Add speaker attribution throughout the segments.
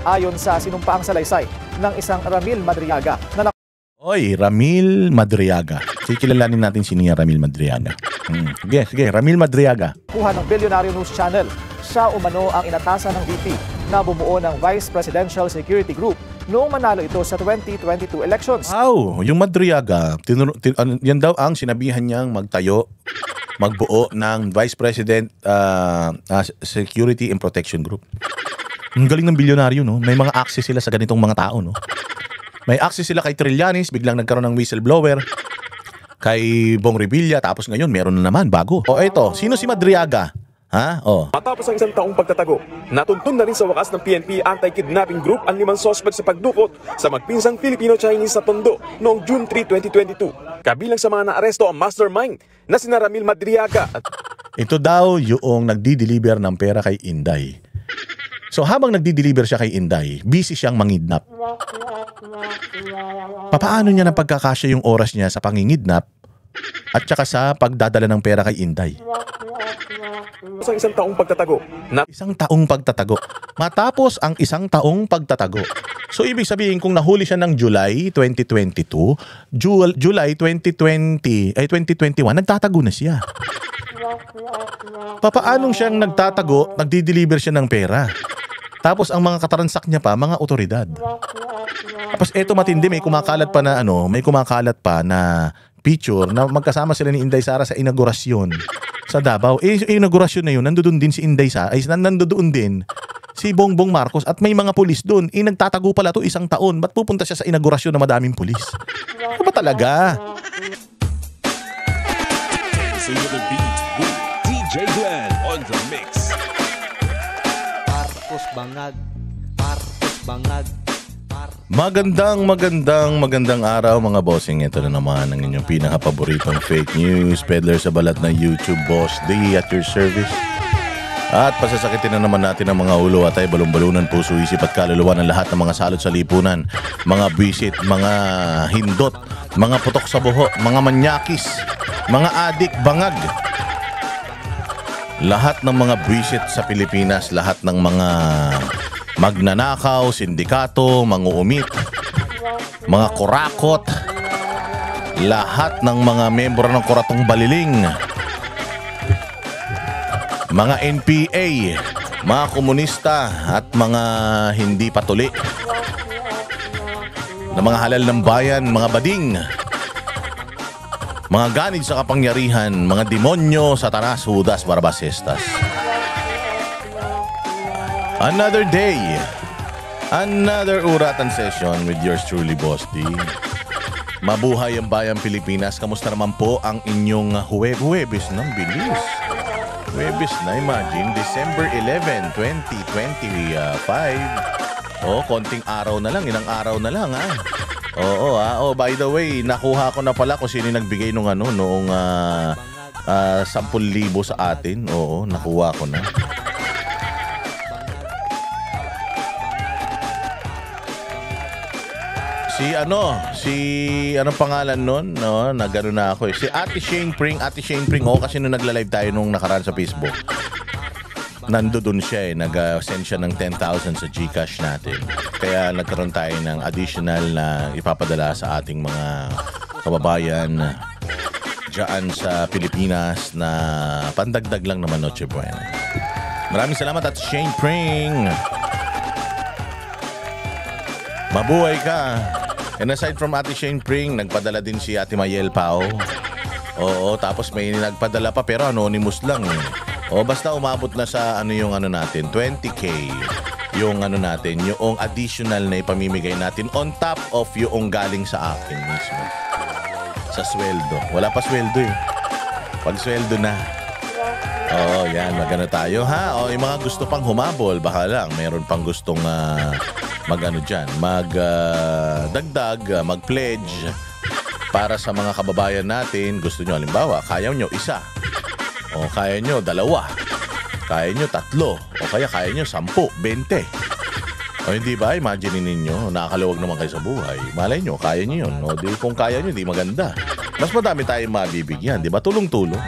Speaker 1: Ayon sa sinumpaang salaysay ng isang Ramil Madriaga na
Speaker 2: Oy, Ramil Madriaga. Sige, kilalanin natin si Ramil Madriaga. Sige, Ramil Madriaga.
Speaker 1: nakuha ng Billionaire News Channel. Siya umano ang inatasan ng VP na bumuo ng Vice Presidential Security Group noong manalo ito sa 2022 elections.
Speaker 2: Wow, yung Madriaga, yan daw ang sinabihan niyang magbuo ng Vice President Security and Protection Group. Ang galing ng bilyonaryo, no? May mga access sila sa ganitong mga tao, no? May access sila kay Trillanes, biglang nagkaroon ng whistleblower. Kay Bong Revilla, tapos ngayon meron na naman bago. O eto, sino si Madriaga? Ha?
Speaker 3: Matapos ang isang taong pagtatago, natuntun na rin sa wakas ng PNP Anti-Kidnapping Group ang 5 sospek sa pagdukot sa magpinsang Filipino-Chinese sa Tondo noong June 3, 2022. Kabilang sa mga naaresto ang mastermind na sina Ramil Madriaga.
Speaker 2: Ito daw yung nagdi-deliver ng pera kay Inday. So habang nagdi-deliver siya kay Inday, busy siyang mangidnap. Papaano niya na pagkakasya yung oras niya sa pangingidnap at saka sa pagdadala ng pera kay Inday?
Speaker 3: Sa isang taong pagtatago.
Speaker 2: Isang taong pagtatago. Matapos ang isang taong pagtatago. So ibig sabihin kung nahuli siya ng July 2022, July 2021, nagtatago na siya. Papaanong siyang nagtatago, nagdi-deliver siya ng pera? Tapos ang mga katransak niya pa, mga otoridad. Tapos eto matindi, may kumakalat pa na picture na magkasama sila ni Inday Sara sa inaugurasyon sa Davao. Inaugurasyon na yun, nandoon din si Inday Sara, nandoon din si Bongbong Marcos at may mga pulis doon. Nagtatago pala to 1 taon. Ba't pupunta siya sa inaugurasyon na madaming pulis? Ano ba talaga?
Speaker 4: See the beat with DJ Glenn on the mix.
Speaker 5: Bangag.
Speaker 2: Magandang araw mga bossing. Ito na naman ang inyong pinaka-paboritong fake news peddler sa balat ng YouTube, Boss D at your service. At pasasakitin na naman natin ang mga ulo at ay balon-balunan, puso, isip at kaluluwa ng lahat ng mga salot sa lipunan, mga bisit, mga hindot, mga putok sa buho, mga manyakis, mga adik, bangag. Lahat ng mga bisit sa Pilipinas, lahat ng mga magnanakaw, sindikato, manguumit, mga kurakot, lahat ng mga membro ng Kuratong Baliling, mga NPA, mga komunista at mga hindi patuli, na mga halal ng bayan, mga bading, mga ganid sa kapangyarihan, mga demonyo, Satanas, Judas, Barabas, Estas. Another day, another uratan session with yours truly, Boss D. Mabuhay ang bayang Pilipinas. Kamusta naman po ang inyong Huwebes ng bilis? Huwebes na, imagine, December 11, 2025. Konting araw na lang, ilang araw na lang, ha? By the way, nakuha ko na pala kung sino nagbigay noong 10,000 sa atin. Oo, nakuha ko na. Anong pangalan nun? No, nagano na ako eh. Si Ate Shane Pring, kasi nung nagla-live tayo nung nakaraan sa Facebook. Nandoon siya eh, nag-send siya ng 10,000 sa GCash natin. Kaya nagkaroon tayo ng additional na ipapadala sa ating mga kababayan dyan sa Pilipinas na pandagdag lang naman, Noche Buena. Maraming salamat at Shane Pring. Mabuhay ka. And aside from Ate Shane Pring, nagpadala din si Ate Mayel Pao. Oo, tapos may nagpadala pa pero anonymous lang eh. Basta umabot na sa natin, 20K yung yung additional na ipamimigay natin on top of yung galing sa akin mismo. Sa sweldo. Wala pa sweldo eh. Pag sweldo na. Yan, magano tayo ha. Yung mga gusto pang humabol, baka lang meron pang gustong magdagdag, mag-pledge para sa mga kababayan natin. Gusto nyo, halimbawa, kaya nyo 1. O kaya nyo 2, kaya nyo 3, o kaya nyo 10, 20. O hindi ba, imagine ninyo, nakakaluwag naman kayo sa buhay. Malay nyo, kaya nyo yun. O di, kung kaya nyo, di maganda. Mas madami tayong mabibigyan, di ba? Tulong-tulong.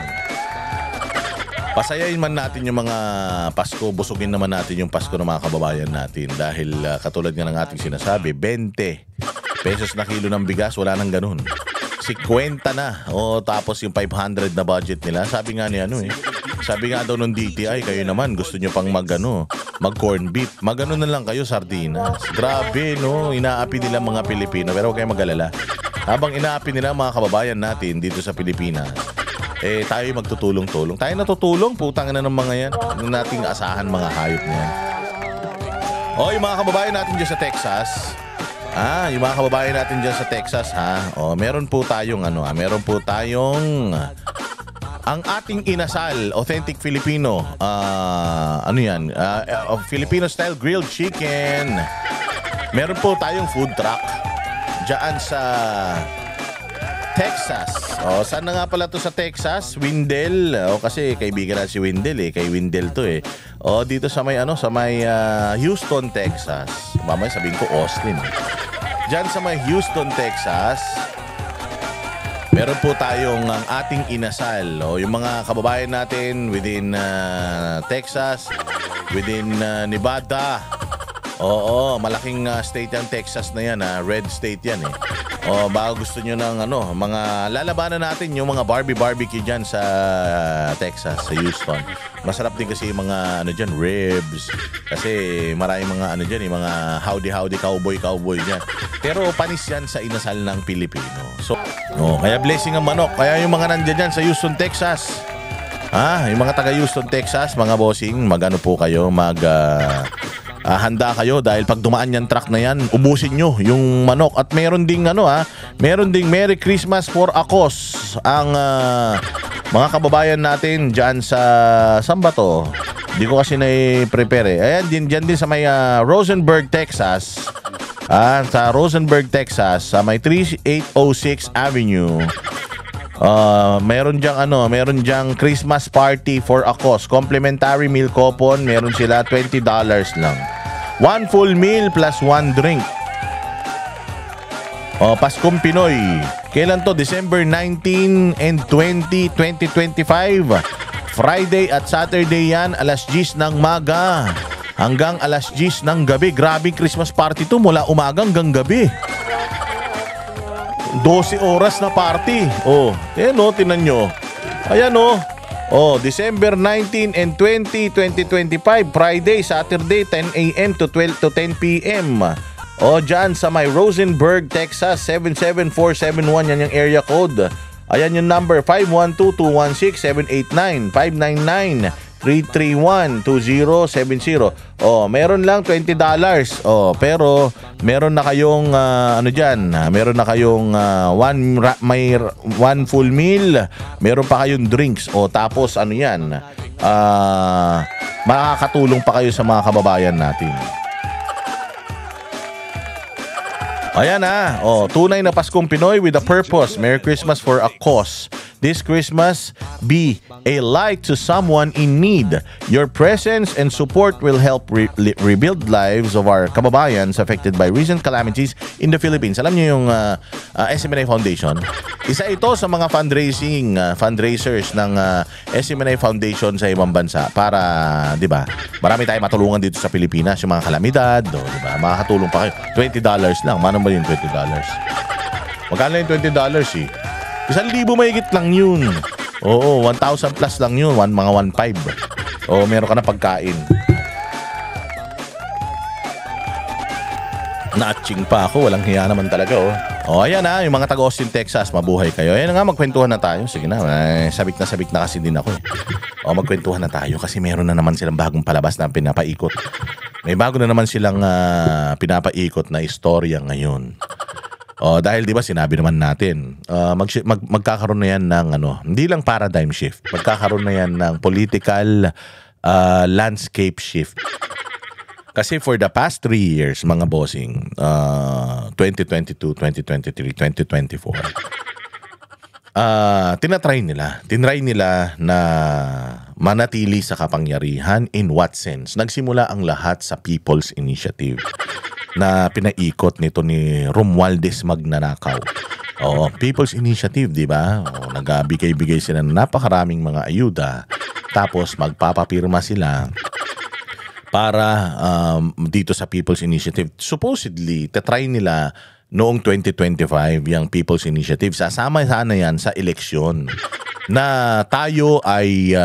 Speaker 2: pasayain man natin yung mga Pasko, busugin naman natin yung Pasko ng mga kababayan natin dahil katulad nga ng ating sinasabi, 20 pesos na kilo ng bigas, wala nang ganun. 50 na. O tapos yung 500 na budget nila, sabi nga ni sabi nga daw ng DTI, kayo naman gusto nyo pang mag corn beef. Magano na lang kayo, sardinas. Grabe, no? Inaapi nila mga Pilipino, pero huwag kayong mag-alala. Habang inaapi nila mga kababayan natin dito sa Pilipinas, tayo magtutulong-tulong. Tayo natutulong, putang na ng mga yan. Ng nating asahan mga hayop niyan. Yung mga kababayan natin dyan sa Texas. Yung mga kababayan natin dyan sa Texas, meron po tayong meron po tayong ang ating inasal, authentic Filipino. Filipino style grilled chicken. Meron po tayong food truck dyan sa Texas. Saan na nga pala to sa Texas? Windell. Kasi kaibigan na si Windell kay Windell to dito sa may Houston, Texas. Mamaya sabihin ko Austin. Diyan sa may Houston, Texas, meron po tayong ang ating inasal. Yung mga kababayan natin within Texas, within Nevada. Malaking state yan, Texas na yan, red state yan baka gusto nyo ng mga lalabanan natin yung mga barbecue dyan sa Texas, sa Houston. Masarap din kasi yung mga dyan, ribs. Kasi maraming mga dyan, yung mga howdy cowboy dyan. Pero panis yan sa inasal ng Pilipino. So, kaya blessing ang manok. Kaya yung mga nandiyan dyan sa Houston, Texas. Yung mga taga Houston, Texas, mga bossing, magano po kayo, handa kayo dahil pag dumaan yung truck na yan, ubusin nyo yung manok. At meron ding meron ding Merry Christmas for Akos ang mga kababayan natin dyan sa saan ba to? Hindi ko kasi na-prepare Ayan, dyan din sa may Rosenberg, Texas. Sa Rosenberg, Texas, sa may 3806 Avenue. Meron diyang Christmas party for Akos. Complimentary meal coupon, meron sila $20 lang. 1 full meal plus 1 drink. Paskong Pinoy. Kailan to? December 19 and 20, 2025. Friday at Saturday yan, alas 10 ng maga hanggang alas 10 ng gabi. Grabing Christmas party to, mula umaga hanggang gabi. 12 oras na party. Tinan nyo. Ayan December 19 and 20, 2025. Friday, Saturday, 10 a.m. to 10 p.m. Dyan sa may Rosenberg, Texas, 77471. Yan yung area code. Ayan yung number, 512-216-789, 599-331-2070. Meron lang $20. Pero meron na kayong meron na kayong may one full meal, meron pa kayong drinks. Tapos makakatulong pa kayo sa mga kababayan natin. Ayan tunay na Paskong Pinoy with a purpose. Merry Christmas for a cause. This Christmas, be a light to someone in need. Your presence and support will help rebuild lives of our kababayans affected by recent calamities in the Philippines. Alam niyo yung SMNI Foundation? Isa ito sa mga fundraisers ng SMNI Foundation sa ibang bansa para, di ba, marami tayong matulungan dito sa Pilipinas, yung mga kalamidad, di ba, makakatulong pa kayo. $20 lang. Mano ba yung $20? Magkano yung $20 1,000 mahigit lang yun. 1,000 plus lang yun. Mga 1,500. Meron ka na pagkain. Natching pa ako. Walang hiya naman talaga ayan yung mga taga Austin, Texas. Mabuhay kayo. Ayan nga, magkwentuhan na tayo. Sige na. Sabik na kasi din ako magkwentuhan na tayo kasi meron na naman silang bagong palabas na pinapaikot. May bago na naman silang pinapaikot na istorya ngayon. Dahil 'di ba sinabi naman natin, magkakaroon na yan ng hindi lang paradigm shift. Magkakaroon na yan ng political landscape shift. Kasi for the past 3 years, mga bossing, 2022, 2023, 2024, tinry nila na manatili sa kapangyarihan. In what sense? Nagsimula ang lahat sa People's Initiative na pinaikot nito ni Romualdez Magnanakaw. People's Initiative, di ba? Nagbigay-bigay sila ng napakaraming mga ayuda Tapos magpapapirma sila para dito sa People's Initiative. Supposedly, tatry nila noong 2025 yung People's Initiative. Sasama sana yan sa eleksyon na tayo ay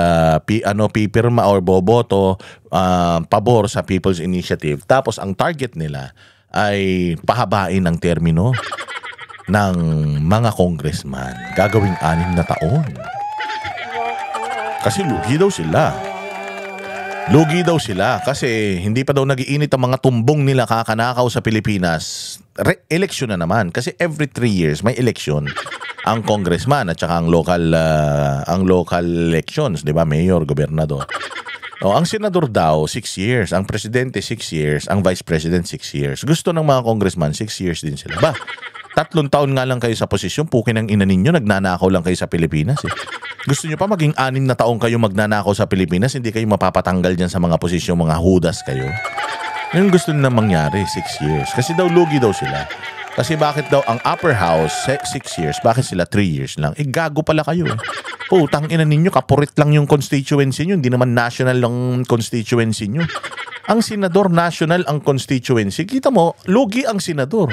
Speaker 2: pipirma or boboto pabor sa People's Initiative. Tapos ang target nila ay pahabain ang termino ng mga congressman. Gagawing 6 na taon. Kasi lugi daw sila. Lugi daw sila kasi hindi pa daw nagiinit ang mga tumbong nila kakanakaw sa Pilipinas. Eleksyon na naman kasi every 3 years may eleksyon ang congressman at saka ang local elections, 'di ba? Mayor, gobernador. Ang senador daw 6 years, ang presidente 6 years, ang vice president 6 years. Gusto ng mga congressman 6 years din sila. 3 taon nga lang kayo sa posisyon, pukin ang ina ninyo, nagnanakaw lang kayo sa Pilipinas eh. Gusto nyo pa maging 6 na taong kayo magnanakaw sa Pilipinas, hindi kayo mapapatanggal dyan sa mga posisyon, mga hudas kayo. Yung gusto nila mangyari, 6 years. Kasi daw lugi daw sila. Kasi bakit daw ang upper house, 6 years, bakit sila 3 years lang? Gago pala kayo eh. Putang ina ninyo, kapurit lang yung constituency nyo, hindi naman national lang constituency nyo. Ang senador, national ang constituency. Kita mo, lugi ang senador.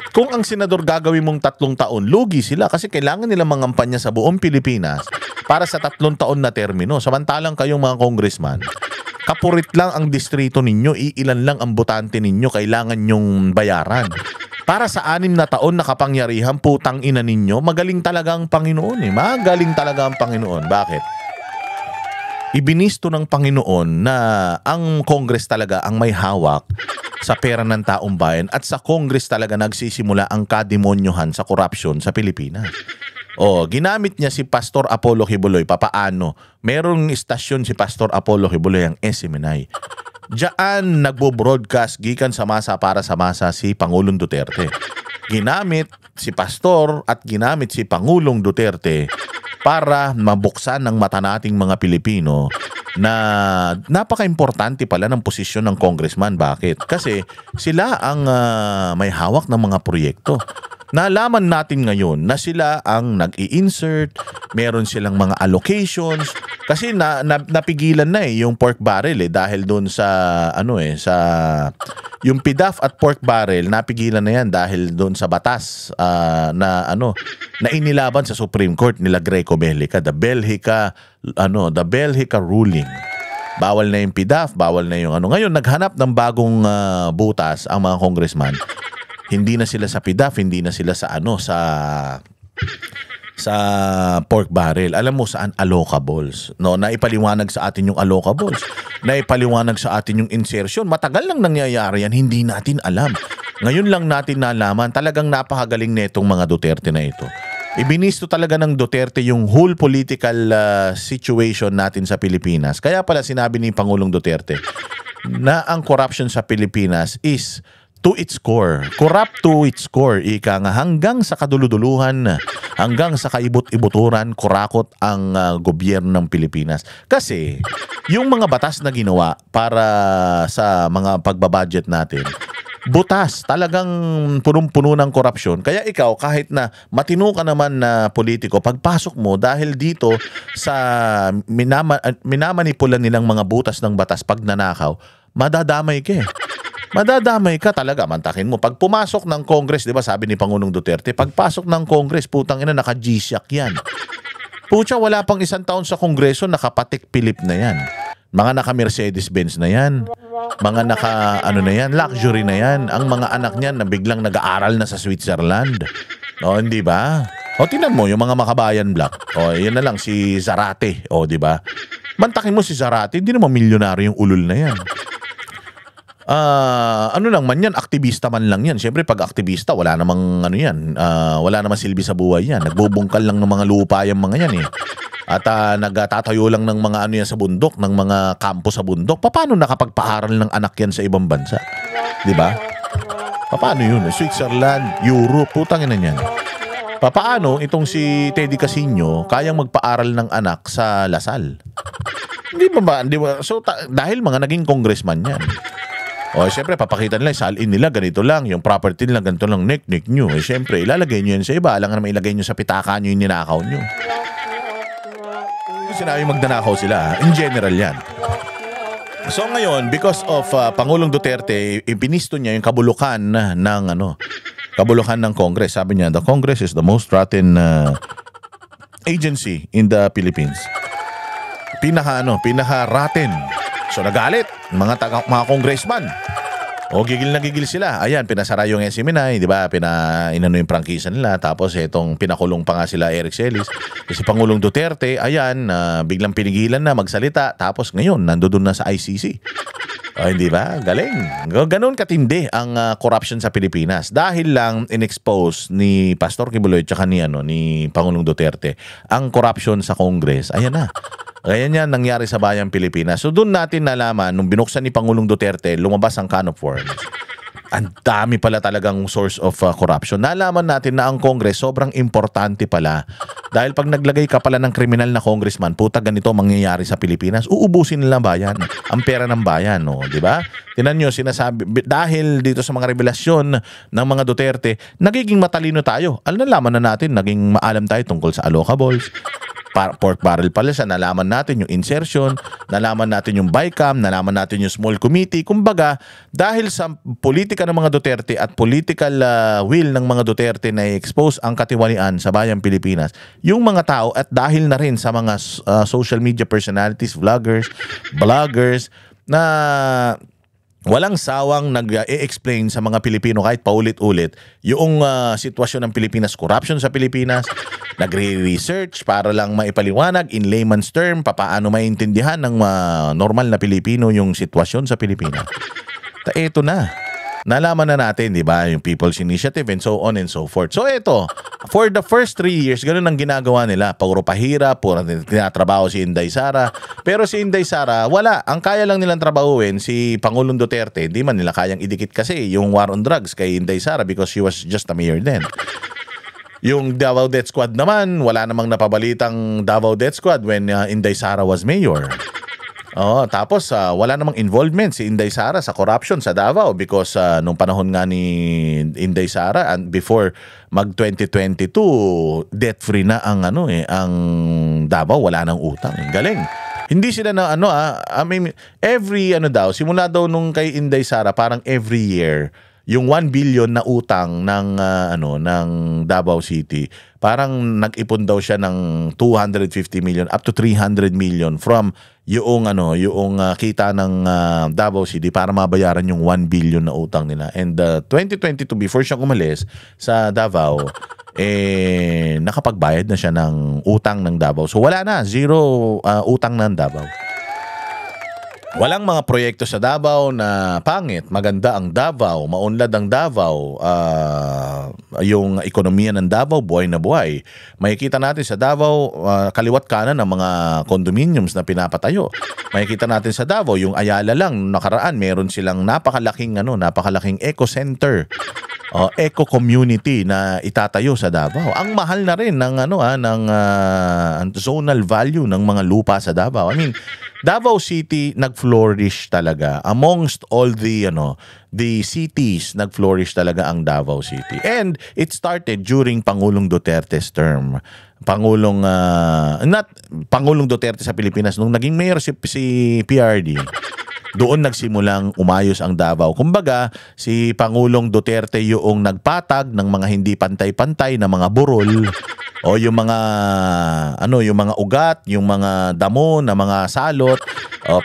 Speaker 2: Kung ang senador gagawin mong 3 taon, lugi sila kasi kailangan nila mangampanya sa buong Pilipinas para sa 3 taon na termino. Samantalang kayong mga congressman, kapurit lang ang distrito ninyo, iilan lang ang botante ninyo, kailangan nyong bayaran. Para sa 6 na taon na kapangyarihan, putang ina ninyo, magaling talaga ang Panginoon eh. Magaling talaga ang Panginoon. Bakit? Ibinisto ng Panginoon na ang Congress talaga ang may hawak sa pera ng taong bayan at sa Congress talaga nagsisimula ang kademonyohan sa corruption sa Pilipinas. Ginamit niya si Pastor Apollo Kibuloy. Papaano? Merong istasyon si Pastor Apollo Kibuloy, ang SMNI. Diyan nagbo-broadcast gikan sa masa para sa masa si Pangulong Duterte. Ginamit si Pastor at ginamit si Pangulong Duterte para mabuksan ng mata nating mga Pilipino na napaka-importante pala ng posisyon ng congressman. Bakit? Kasi sila ang may hawak ng mga proyekto. Nalaman natin ngayon na sila ang nag-i-insert, meron silang mga allocations kasi napigilan na yung pork barrel dahil doon sa sa yung PDAF at pork barrel, napigilan na yan dahil doon sa batas na inilaban sa Supreme Court nila Greco Bellica, the Bellica ruling. Bawal na yung PDAF, bawal na yung Ngayon naghanap ng bagong butas ang mga congressman. Hindi na sila sa PDAF, hindi na sila sa sa pork barrel. Alam mo saan? Allocables. Naipaliwanag sa atin yung allocables. Naipaliwanag sa atin yung insertion. Matagal lang nangyayari yan, hindi natin alam. Ngayon lang natin nalaman, talagang napakagaling netong mga Duterte na ito. Ibinisto talaga ng Duterte yung whole political situation natin sa Pilipinas. Kaya pala sinabi ni Pangulong Duterte na ang corruption sa Pilipinas is to its core. Corrupt to its core. Ika nga hanggang sa kaduluduluhan, hanggang sa kaibot-ibuturan, kurakot ang gobyerno ng Pilipinas. Kasi yung mga batas na ginawa para sa mga pagbabudget natin, butas, talagang punong-puno ng korupsyon. Kaya ikaw, kahit na matino ka naman na politiko, pagpasok mo dahil dito sa minamanipulan nilang mga butas ng batas pag nanakaw, madadamay ka eh. Madadamay ka talaga, mantakin mo. Pag pumasok ng Congress, di ba sabi ni Pangulong Duterte, pagpasok ng Congress, putang ina, naka-G-Shock yan. Pucha, wala pang 1 taon sa Kongreso, nakapatik Philip na yan. Mga naka-Mercedes-Benz na yan. Mga naka, na yan, luxury na yan. Ang mga anak niyan na biglang nag-aaral na sa Switzerland. Hindi ba? Tingnan mo, yung mga makabayan black. Yan na lang, si Zarate. Di ba? Mantakin mo si Zarate, hindi naman milyonaryo yung ulol na yan. Lang man yan, aktivista man lang yan. Siyempre pag aktivista, wala namang wala namang silbi sa buhay yan. Nagbubungkal lang ng mga lupa yung mga yan eh. At nagtatayo lang ng mga yan sa bundok, ng mga kampo sa bundok. Paano nakapagpaaral ng anak yan sa ibang bansa? Di ba? Paano yun? Switzerland, Europe, putang ina niyan. Paano itong si Teddy Casino kayang magpaaral ng anak sa Lasal? Hindi ba? So dahil mga naging congressman yan. Siyempre, papakita nila, salin nila, ganito lang, yung property nila, ganito lang, nek nyo. Siyempre, ilalagay nyo yan sa iba. Alam nga naman ilagay nyo sa pitaka nyo yung ninakaw nyo. Sinabi magnanakaw sila. In general yan. So ngayon, because of Pangulong Duterte, ipinisto niya yung kabulukan ng kabulukan ng Congress. Sabi niya, the Congress is the most rotten agency in the Philippines. Pinaka-rotten. So nagalit mga congressman. O gigil na gigil sila. Ayan, pinasara yung SMNI, di ba? Inano yung prangkisa nila. Tapos itong pinakulong pa nga sila Eric Celis. Kasi Pangulong Duterte, ayan, biglang pinigilan na magsalita. Tapos ngayon, nandoon na sa ICC. O hindi ba? Galing. Ganon katindi ang corruption sa Pilipinas. Dahil lang in-expose ni Pastor Kibuloy tsaka ni Pangulong Duterte ang corruption sa Congress. Ayan na. Kaya yan nangyari sa bayang Pilipinas. So doon natin nalaman, nung binuksan ni Pangulong Duterte, lumabas ang can of worms. Ang dami pala talagang source of corruption. Nalaman natin na ang Congress sobrang importante pala. Dahil pag naglagay ka pala ng kriminal na congressman, puta ganito mangyayari sa Pilipinas, uubusin nila bayan. Ang pera ng bayan, no? Di ba? Tinan nyo, sinasabi, dahil dito sa mga revelasyon ng mga Duterte, nagiging matalino tayo. Nalaman na natin, naging maalam tayo tungkol sa allocables, pork barrel pala siya, nalaman natin yung insertion, nalaman natin yung BICAM, nalaman natin yung small committee. Kumbaga, dahil sa politika ng mga Duterte at political will ng mga Duterte na i-expose ang katiwalian sa bayang Pilipinas, yung mga tao at dahil na rin sa mga social media personalities, vloggers na walang sawang nag-e-explain sa mga Pilipino kahit paulit-ulit yung sitwasyon ng Pilipinas, corruption sa Pilipinas, nagre-research para lang maipaliwanag in layman's term paano maintindihan ng normal na Pilipino yung sitwasyon sa Pilipinas. Eto na. Nalaman na natin, di ba, yung People's Initiative and so on and so forth. So eto, for the first 3 years, ganun ang ginagawa nila. Puro pahira, puro tinatrabaho si Inday Sara. Pero si Inday Sara, wala. Ang kaya lang nilang trabahuin, si Pangulong Duterte, hindi man nila kayang idikit kasi yung war on drugs kay Inday Sara because she was just a mayor then. Yung Davao Death Squad naman, wala namang napabalitang Davao Death Squad when Inday Sara was mayor. Tapos wala namang involvement si Inday Sara sa corruption sa Davao because nung panahon nga ni Inday Sara and before mag 2022 debt free na ang ang Davao, wala nang utang. Galing. Hindi sila na I mean every simula daw nung kay Inday Sara parang every year yung 1 billion na utang ng ng Davao City, parang nag-ipon daw siya ng 250 million up to 300 million from yung kita ng Davao City para mabayaran yung 1 billion na utang nila. And 2022 before siya umalis sa Davao, nakapagbayad na siya ng utang ng Davao. So wala na, zero utang ng Davao. Walang mga proyekto sa Davao na pangit, maganda ang Davao, maunlad ang Davao, yung ekonomiya ng Davao, buhay na buhay. Makikita natin sa Davao, kaliwat kanan ng mga condominiums na pinapatayo. Makikita natin sa Davao, yung Ayala lang, nakaraan, meron silang napakalaking eco center. Eco community na itatayo sa Davao. Ang mahal na rin ng zonal value ng mga lupa sa Davao. I mean, Davao City nag-flourish talaga amongst all the cities, nag-flourish talaga ang Davao City. And it started during Pangulong Duterte's term. Pangulong Duterte sa Pilipinas nung naging mayor si PRD. Doon nagsimulang umayos ang Davao. Kumbaga, si Pangulong Duterte yung nagpatag ng mga hindi pantay-pantay na mga burol o yung mga ugat, yung mga damo na mga salot,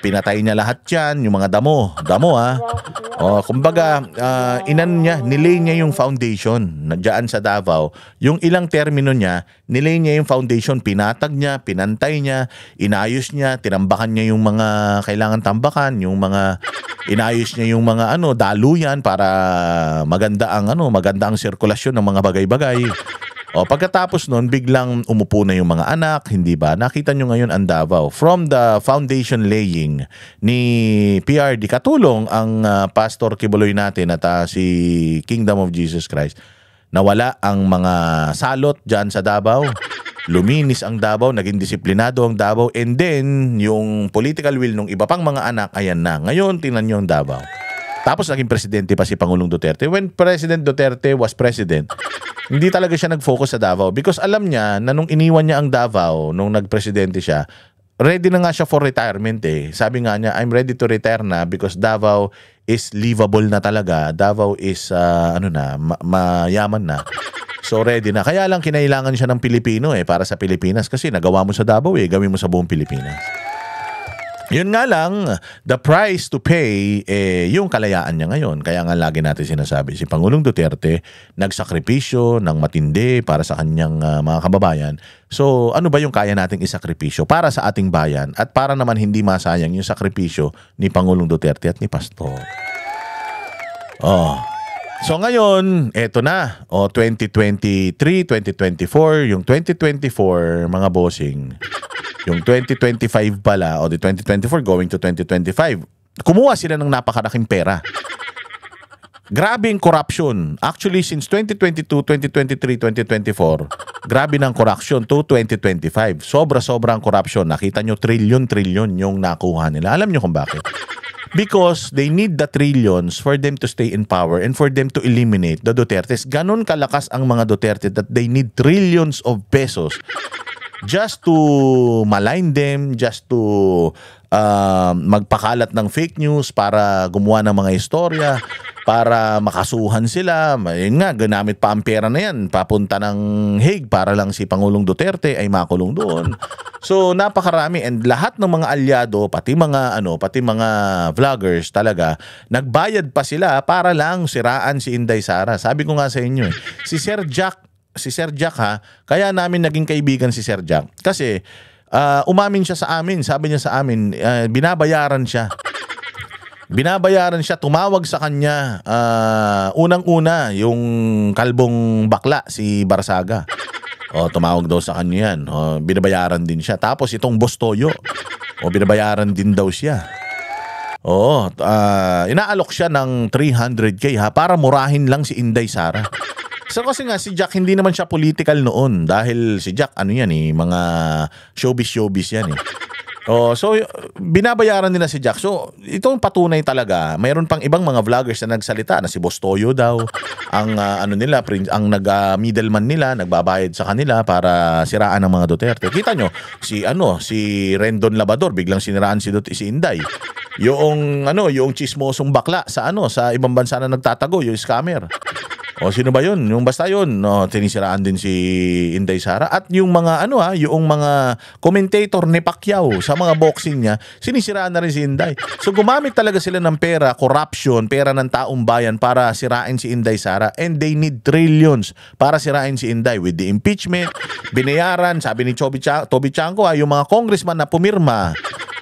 Speaker 2: pinatay niya lahat 'yan, yung mga damo kumbaga nilay niya yung foundation diyan sa Davao. Yung ilang termino niya, nilay niya yung foundation, pinatag niya, pinantay niya, inayos niya, tinambakan niya yung mga kailangan tambakan, yung mga inayos niya yung mga daluyan para maganda ang sirkulasyon ng mga bagay-bagay. Pagkatapos nun, biglang umupo na yung mga anak, hindi ba? Nakita nyo ngayon ang Davao. From the foundation laying ni PRD, katulong ang Pastor Kibuloy natin at si Kingdom of Jesus Christ, nawala ang mga salot dyan sa Davao. Luminis ang Davao, naging disiplinado ang Davao, and then yung political will ng iba pang mga anak, ayan na. Ngayon, tingnan nyo ang Davao. Tapos naging presidente pa si Pangulong Duterte. When President Duterte was president, hindi talaga siya nag-focus sa Davao because alam niya na nung iniwan niya ang Davao, nung nagpresidente siya, ready na nga siya for retirement eh. Sabi nga niya, I'm ready to retire na because Davao is livable na talaga. Davao is mayaman na. So ready na. Kaya lang kinailangan siya ng Pilipino para sa Pilipinas kasi nagawa mo sa Davao gawin mo sa buong Pilipinas. Yun nga lang, the price to pay, yung kalayaan niya ngayon. Kaya nga lagi natin sinasabi, si Pangulong Duterte nagsakripisyo ng matindi para sa kanyang mga kababayan. So ano ba yung kaya nating isakripisyo para sa ating bayan at para naman hindi masayang yung sakripisyo ni Pangulong Duterte at ni Pastor? So ngayon, eto na. 2023, 2024, yung 2024 mga bossing. Yung 2025 pala, di 2024 going to 2025, kumuha sila ng napakalaking pera. Grabe yung corruption. Actually, since 2022, 2023, 2024, grabe ng corruption to 2025. Sobra-sobra ang corruption. Nakita nyo, trillion yung nakuha nila. Alam nyo kung bakit? Because they need the trillions for them to stay in power and for them to eliminate the Dutertes. Ganon kalakas ang mga Duterte that they need trillions of pesos just to malign them, just to magpakalat ng fake news para gumawa ng mga istorya, para makasuhan sila. Yun nga, ginamit pa ang pera na yan, papunta ng Hague para lang si Pangulong Duterte ay makulong doon. So napakarami, and lahat ng mga alyado, pati mga vloggers talaga, nagbayad pa sila para lang siraan si Inday Sara. Sabi ko nga sa inyo si Sir Jack kaya namin naging kaibigan si Sir Jack. Kasi umamin siya sa amin, sabi niya sa amin, binabayaran siya. Tumawag sa kanya. Unang-una, yung kalbong bakla, si Barsaga. Tumawag daw sa kanya yan. Binabayaran din siya. Tapos itong Bostoyo, binabayaran din daw siya. Inaalok siya ng 300K para murahin lang si Inday Sara. So kasi nga si Jack hindi naman siya political noon dahil si Jack mga showbiz yan so binabayaran nila si Jack. So itong patunay talaga, mayroon pang ibang mga vloggers na nagsalita na si Bostoyo daw ang ang middleman nila, nagbabayad sa kanila para siraan ng mga Duterte. Kita nyo si Rendon Labador biglang siniraan si Inday. Yung chismosong bakla sa ibang bansa na nagtatago, yung scammer. Sino ba yun? Yung basta yun, tinisiraan din si Inday Sara. At yung mga yung mga commentator ni Pacquiao sa mga boxing niya, sinisiraan na rin si Inday. So gumamit talaga sila ng pera, corruption, pera ng taong bayan para sirain si Inday Sara, and they need trillions para sirain si Inday with the impeachment, binayaran, sabi ni Toby Chanko, yung mga congressman na pumirma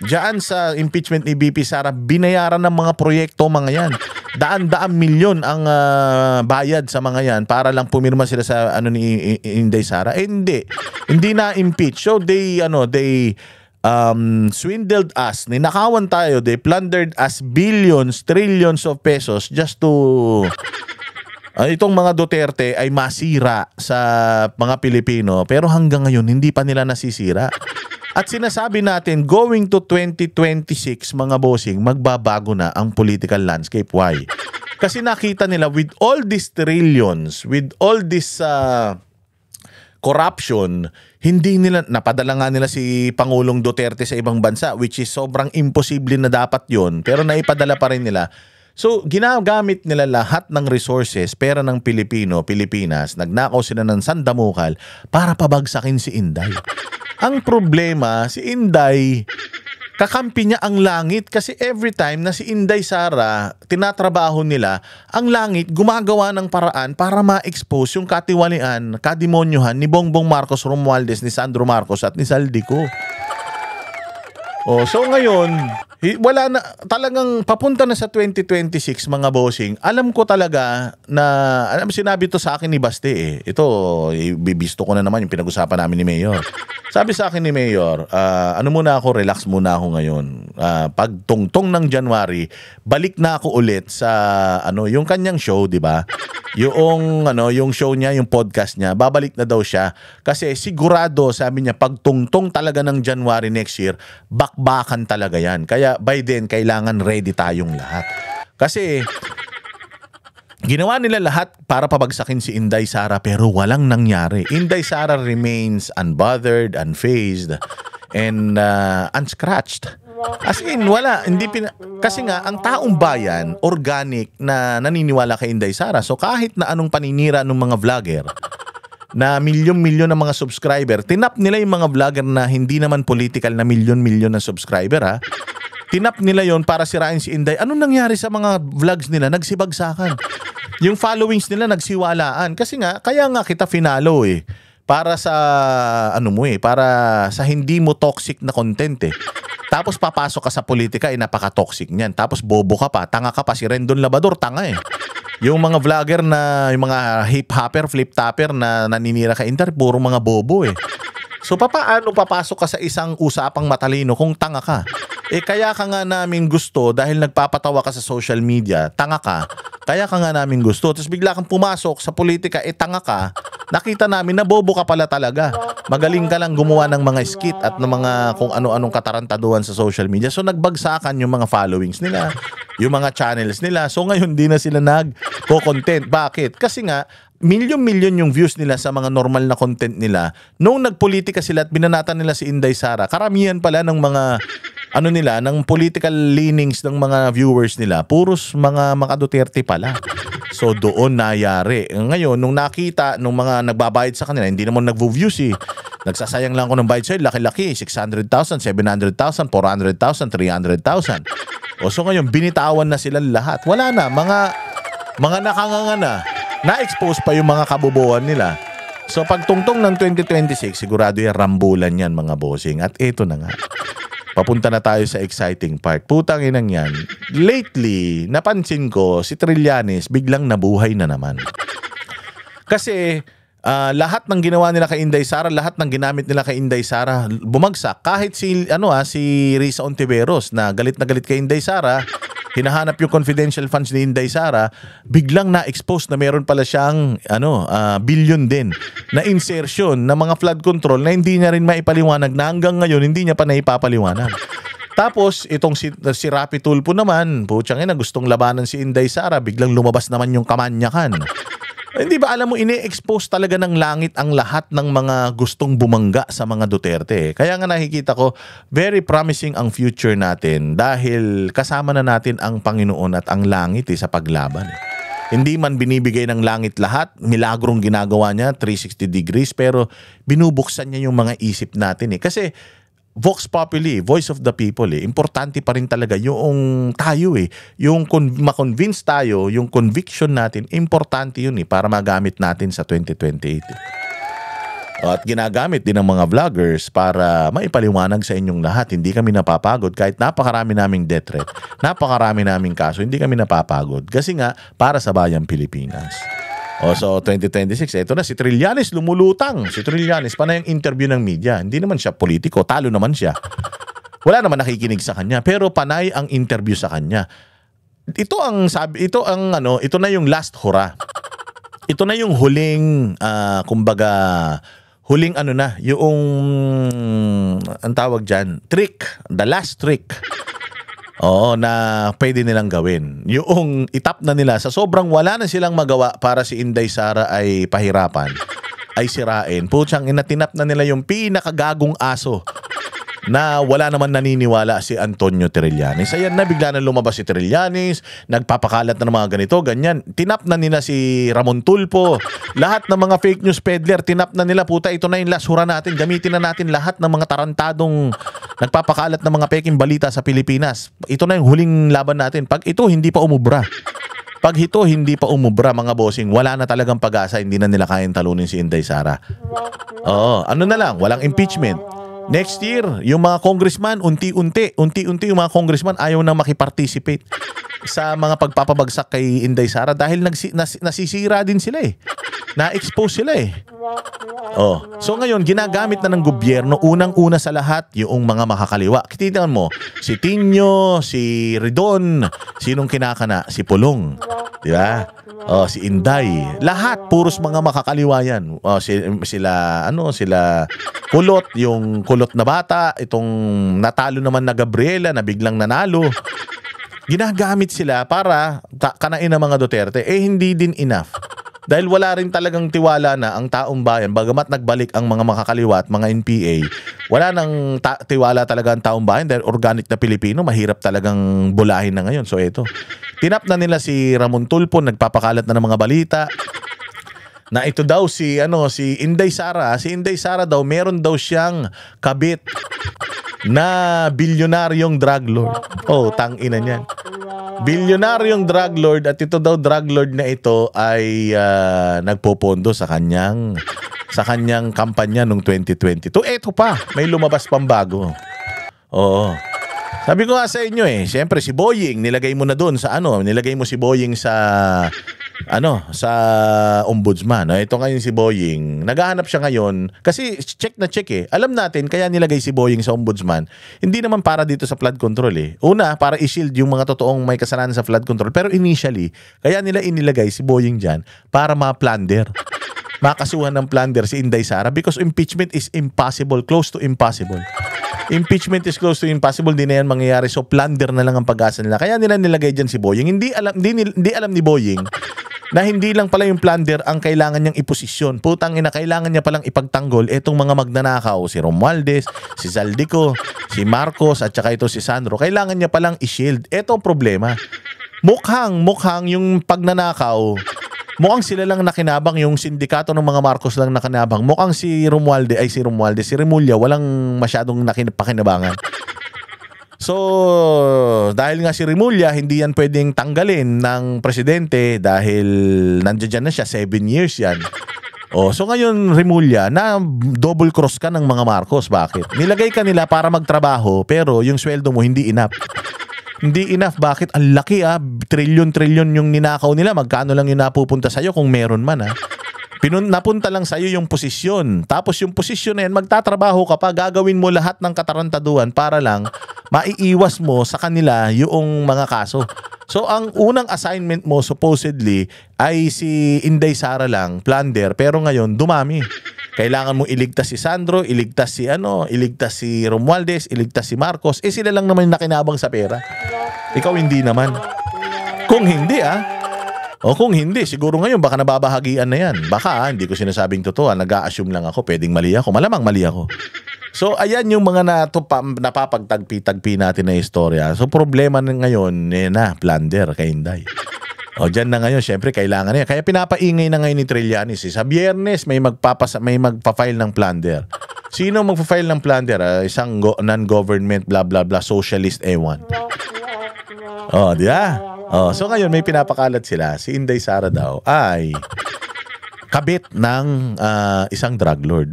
Speaker 2: diyan sa impeachment ni BP Sara, binayaran ng mga proyekto mga yan. Daan-daan milyon ang bayad sa mga yan para lang pumirma sila sa ni Inday Sara. Hindi na impeach. So they swindled us. Ninakawan tayo. They plundered us billions, trillions of pesos just to itong mga Duterte ay masira sa mga Pilipino, pero hanggang ngayon hindi pa nila nasisira. At sinasabi natin, going to 2026, mga bossing, magbabago na ang political landscape. Why? Kasi nakita nila with all these trillions, with all this corruption, hindi nila, napadala nga nila si Pangulong Duterte sa ibang bansa, which is sobrang imposible na dapat yon, pero naipadala pa rin nila. So, ginagamit nila lahat ng resources, pera ng Pilipinas, nagnakaw sila ng sandamukal para pabagsakin si Inday. Ang problema, si Inday, kakampi niya ang langit kasi every time na si Inday Sara, tinatrabaho nila, ang langit gumagawa ng paraan para ma-expose yung katiwalian, kadimonyohan ni Bongbong Marcos Romualdez, ni Sandro Marcos at ni Saldico. So ngayon, wala na, talagang papunta na sa 2026 mga bossing. Alam ko talaga na, sinabi to sa akin ni Baste Ito, bibisto ko na naman yung pinag-usapan namin ni Mayor. Sabi sa akin ni Mayor, relax muna ako ngayon. Pag tungtong ng January, balik na ako ulit sa yung kanyang show, 'di ba? Yung show niya, yung podcast niya, babalik na daw siya kasi sigurado, sabi niya, pag tungtong talaga ng January next year, bakbakan talaga 'yan. Kaya by then kailangan ready tayong lahat. Kasi ginawa nila lahat para pabagsakin si Inday Sara pero walang nangyari. Inday Sara remains unbothered, unfazed. and unscratched. As in, wala. Kasi nga, ang taong bayan, organic na naniniwala kay Inday Sara. So kahit na anong paninira ng mga vlogger, na milyon-milyon ng mga subscriber, tinap nila yung mga vlogger na hindi naman political na milyon-milyon na subscriber ha. Tinap nila yon para sirain si Inday. Anong nangyari sa mga vlogs nila? Nagsibagsakan. Yung followings nila nagsiwalaan. Kasi nga, kaya nga kita finalo eh. Para sa, para sa hindi mo toxic na content eh. Tapos papasok ka sa politika, napaka-toxic niyan. Tapos bobo ka pa, tanga ka pa. Si Rendon Labador, tanga eh. Yung mga vlogger na, yung mga hip-hopper, flip-topper na naninira ka Inday, puro mga bobo eh. So papaano papasok ka sa isang usapang matalino kung tanga ka? Kaya ka nga namin gusto dahil nagpapatawa ka sa social media, tanga ka. Kaya ka nga namin gusto. Tapos bigla kang pumasok sa politika, tanga ka. Nakita namin na bobo ka pala talaga. Magaling ka lang gumawa ng mga skit at ng mga kung ano-anong katarantaduhan sa social media. So nagbagsakan yung mga followings nila, yung mga channels nila. So ngayon di na sila nag-content. Bakit? Kasi nga, milyon-milyon yung views nila sa mga normal na content nila. Noong nagpolitika sila at binanatan nila si Inday Sara, karamihan pala ng mga ng political leanings ng mga viewers nila, puros mga Duterte pala. So doon nayari. Ngayon, nung nakita nung mga nagbabayad sa kanila, hindi naman nagvo-views eh. Nagsasayang lang ko ng bayad sa'yo, laki-laki, 600,000, 700,000, 400,000, 300,000. O so ngayon, binitawan na sila lahat. Wala na, mga nakanganga na. Na-expose pa yung mga kabubuan nila. So pagtungtong ng 2026, sigurado yung rambulan yan mga bossing. At ito na nga. Papunta na tayo sa exciting part. Putang inang yan. Lately, napansin ko si Trillanes biglang nabuhay na naman. Kasi lahat ng ginawa nila kay Inday Sara, lahat ng ginamit nila kay Inday Sara bumagsak. Kahit si Risa Ontiveros na galit kay Inday Sara, hinahanap yung confidential funds ni Inday Sara, biglang na-expose na meron pala siyang billion din na insertion na mga flood control na hindi niya rin maipaliwanag na hanggang ngayon hindi niya pa naipapaliwanag. Tapos itong si Rapi Tulfo naman, putyang ina, gustong labanan si Inday Sara, biglang lumabas naman yung kamanyakan. Hindi ba alam mo, ini-expose talaga ng langit ang lahat ng mga gustong bumangga sa mga Duterte. Kaya nga nakikita ko, very promising ang future natin dahil kasama na natin ang Panginoon at ang langit sa paglaban. Hindi man binibigay ng langit lahat, milagrong ginagawa niya, 360 degrees, pero binubuksan niya yung mga isip natin. Kasi Vox Populi, voice of the people importante pa rin talaga yung tayo yung ma-convince tayo, yung conviction natin, importante yun para magamit natin sa 2028. At ginagamit din ng mga vloggers para maipaliwanag sa inyong lahat. Hindi kami napapagod kahit napakarami naming death threat, napakarami naming kaso, hindi kami napapagod kasi nga para sa bayang Pilipinas. So 2026, ito na si Trillanes lumulutang. Si Trillanes, panay ang interview ng media. Hindi naman siya politiko, talo naman siya. Wala naman nakikinig sa kanya, pero panay ang interview sa kanya. Ito na yung last hurrah. Ito na yung huling huling yung ang tawag diyan, trick, the last trick. Na pwede nilang gawin. Yung itap na nila sa sobrang wala na silang magawa para si Inday Sara ay pahirapan, ay sirain. Putsang inatinap na nila yung pinakagagong aso na wala naman naniniwala, si Antonio Trillanes. Ayan na, bigla na lumabas si Trillanes, nagpapakalat na ng mga ganito, ganyan. Tinap na nila si Ramon Tulfo. Lahat ng mga fake news peddler, tinap na nila. Puta, ito na yung last hura natin. Gamitin na natin lahat ng mga tarantadong nagpapakalat ng mga peking balita sa Pilipinas. Ito na yung huling laban natin. Pag ito hindi pa umubra, mga bossing, wala na talagang pag-asa. Hindi na nila kayang talunin si Inday Sara. Ano na lang, walang impeachment. Next year, yung mga congressman, unti-unti yung mga congressman ayaw na makiparticipate sa mga pagpapabagsak kay Inday Sara dahil nasisira din sila na-expose sila So ngayon, ginagamit na ng gobyerno, unang-una sa lahat, yung mga makakaliwa. Kitinan mo, si Tinyo, si Ridon, sinong kinakana? Si Pulong. Di ba? Si Inday. Lahat, puros mga makakaliwa yan. Sila Kulot, yung kulot na bata, itong natalo naman na Gabriela na biglang nanalo. Ginagamit sila para kanain ng mga Duterte. Hindi din enough. Dahil wala rin talagang tiwala na ang taong bayan, bagamat nagbalik ang mga makakaliwa at mga NPA, wala nang tiwala talaga ang taong bayan dahil organic na Pilipino, mahirap talagang bulahin na ngayon. So ito, tinap na nila si Ramon Tulfo, nagpapakalat na ng mga balita na ito daw si Inday Sara. Si Inday Sara daw, meron daw siyang kabit na bilyonaryong drug lord. Oh, tangina niyan. Bilyonaryong drug lord, at ito daw drug lord na ito ay nagpopondo sa kanyang kampanya nung 2022. Eto pa, may lumabas pang bago. Oo. Sabi ko nga sa inyo siyempre si Boying, nilagay mo na doon sa nilagay mo si Boying sa ombudsman. Ito ngayon si Boying, naghahanap siya ngayon kasi check na check Alam natin kaya nilagay si Boying sa ombudsman. Hindi naman para dito sa flood control Una, para i-shield yung mga totoong may kasalanan sa flood control. Pero initially, kaya nila inilagay si Boying diyan para ma-plunder. Makasuhan ng plunder si Inday Sara because impeachment is impossible, close to impossible. Impeachment is close to impossible, di na yan mangyayari. So plunder na lang ang pag-asa nila. Kaya nila nilagay dyan si Boying. Hindi alam ni Boying na hindi lang pala yung plunder ang kailangan niyang iposisyon. Putang ina, kailangan niya palang ipagtanggol etong mga magnanakaw, si Romualdez, si Zaldico, si Marcos, at saka ito si Sandro. Kailangan niya palang i-shield. Eto ang problema. Mukhang yung pagnanakaw, mukhang sila lang nakinabang, yung sindikato ng mga Marcos lang nakinabang. Mukhang si Remulla, walang masyadong pakinabangan. So, dahil nga si Remulla, hindi yan pwedeng tanggalin ng presidente dahil nandiyan na siya, 7 years yan. So ngayon, Remulla, na double cross ka ng mga Marcos. Bakit? Nilagay ka nila para magtrabaho, pero yung sweldo mo hindi enough. Hindi enough. Bakit? Ang laki trilyon-trilyon yung ninakaw nila. Magkano lang yung napupunta sa'yo kung meron man napunta lang sa'yo yung posisyon. Tapos yung posisyon na yan, magtatrabaho ka pa, gagawin mo lahat ng katarantaduhan para lang maiiwas mo sa kanila yung mga kaso. So ang unang assignment mo supposedly ay si Inday Sara lang, plunder, pero ngayon dumami. Kailangan mo iligtas si Sandro, iligtas si Romualdez, iligtas si Marcos. Sila lang naman nakinabang sa pera. Ikaw hindi naman. Kung hindi kung hindi, siguro ngayon baka nababahagian na yan. Baka hindi ko sinasabing totoo. Nag-a-assume lang ako, pwedeng mali ako. Malamang mali ako. So ayan yung mga napapagtagpi-tagpi natin na istorya. So problema na ngayon, plunder kay Inday. Dyan na ngayon, syempre kailangan niya. Kaya pinapaingay na ngayon ni Trillanes. Sa Biyernes may magpa-file ng plunder. Sino magpa-file ng plunder? Isang non-government blah blah blah socialist ewan. Di ba? So ngayon may pinapakalat sila. Si Inday Sara daw ay kabit ng isang drug lord.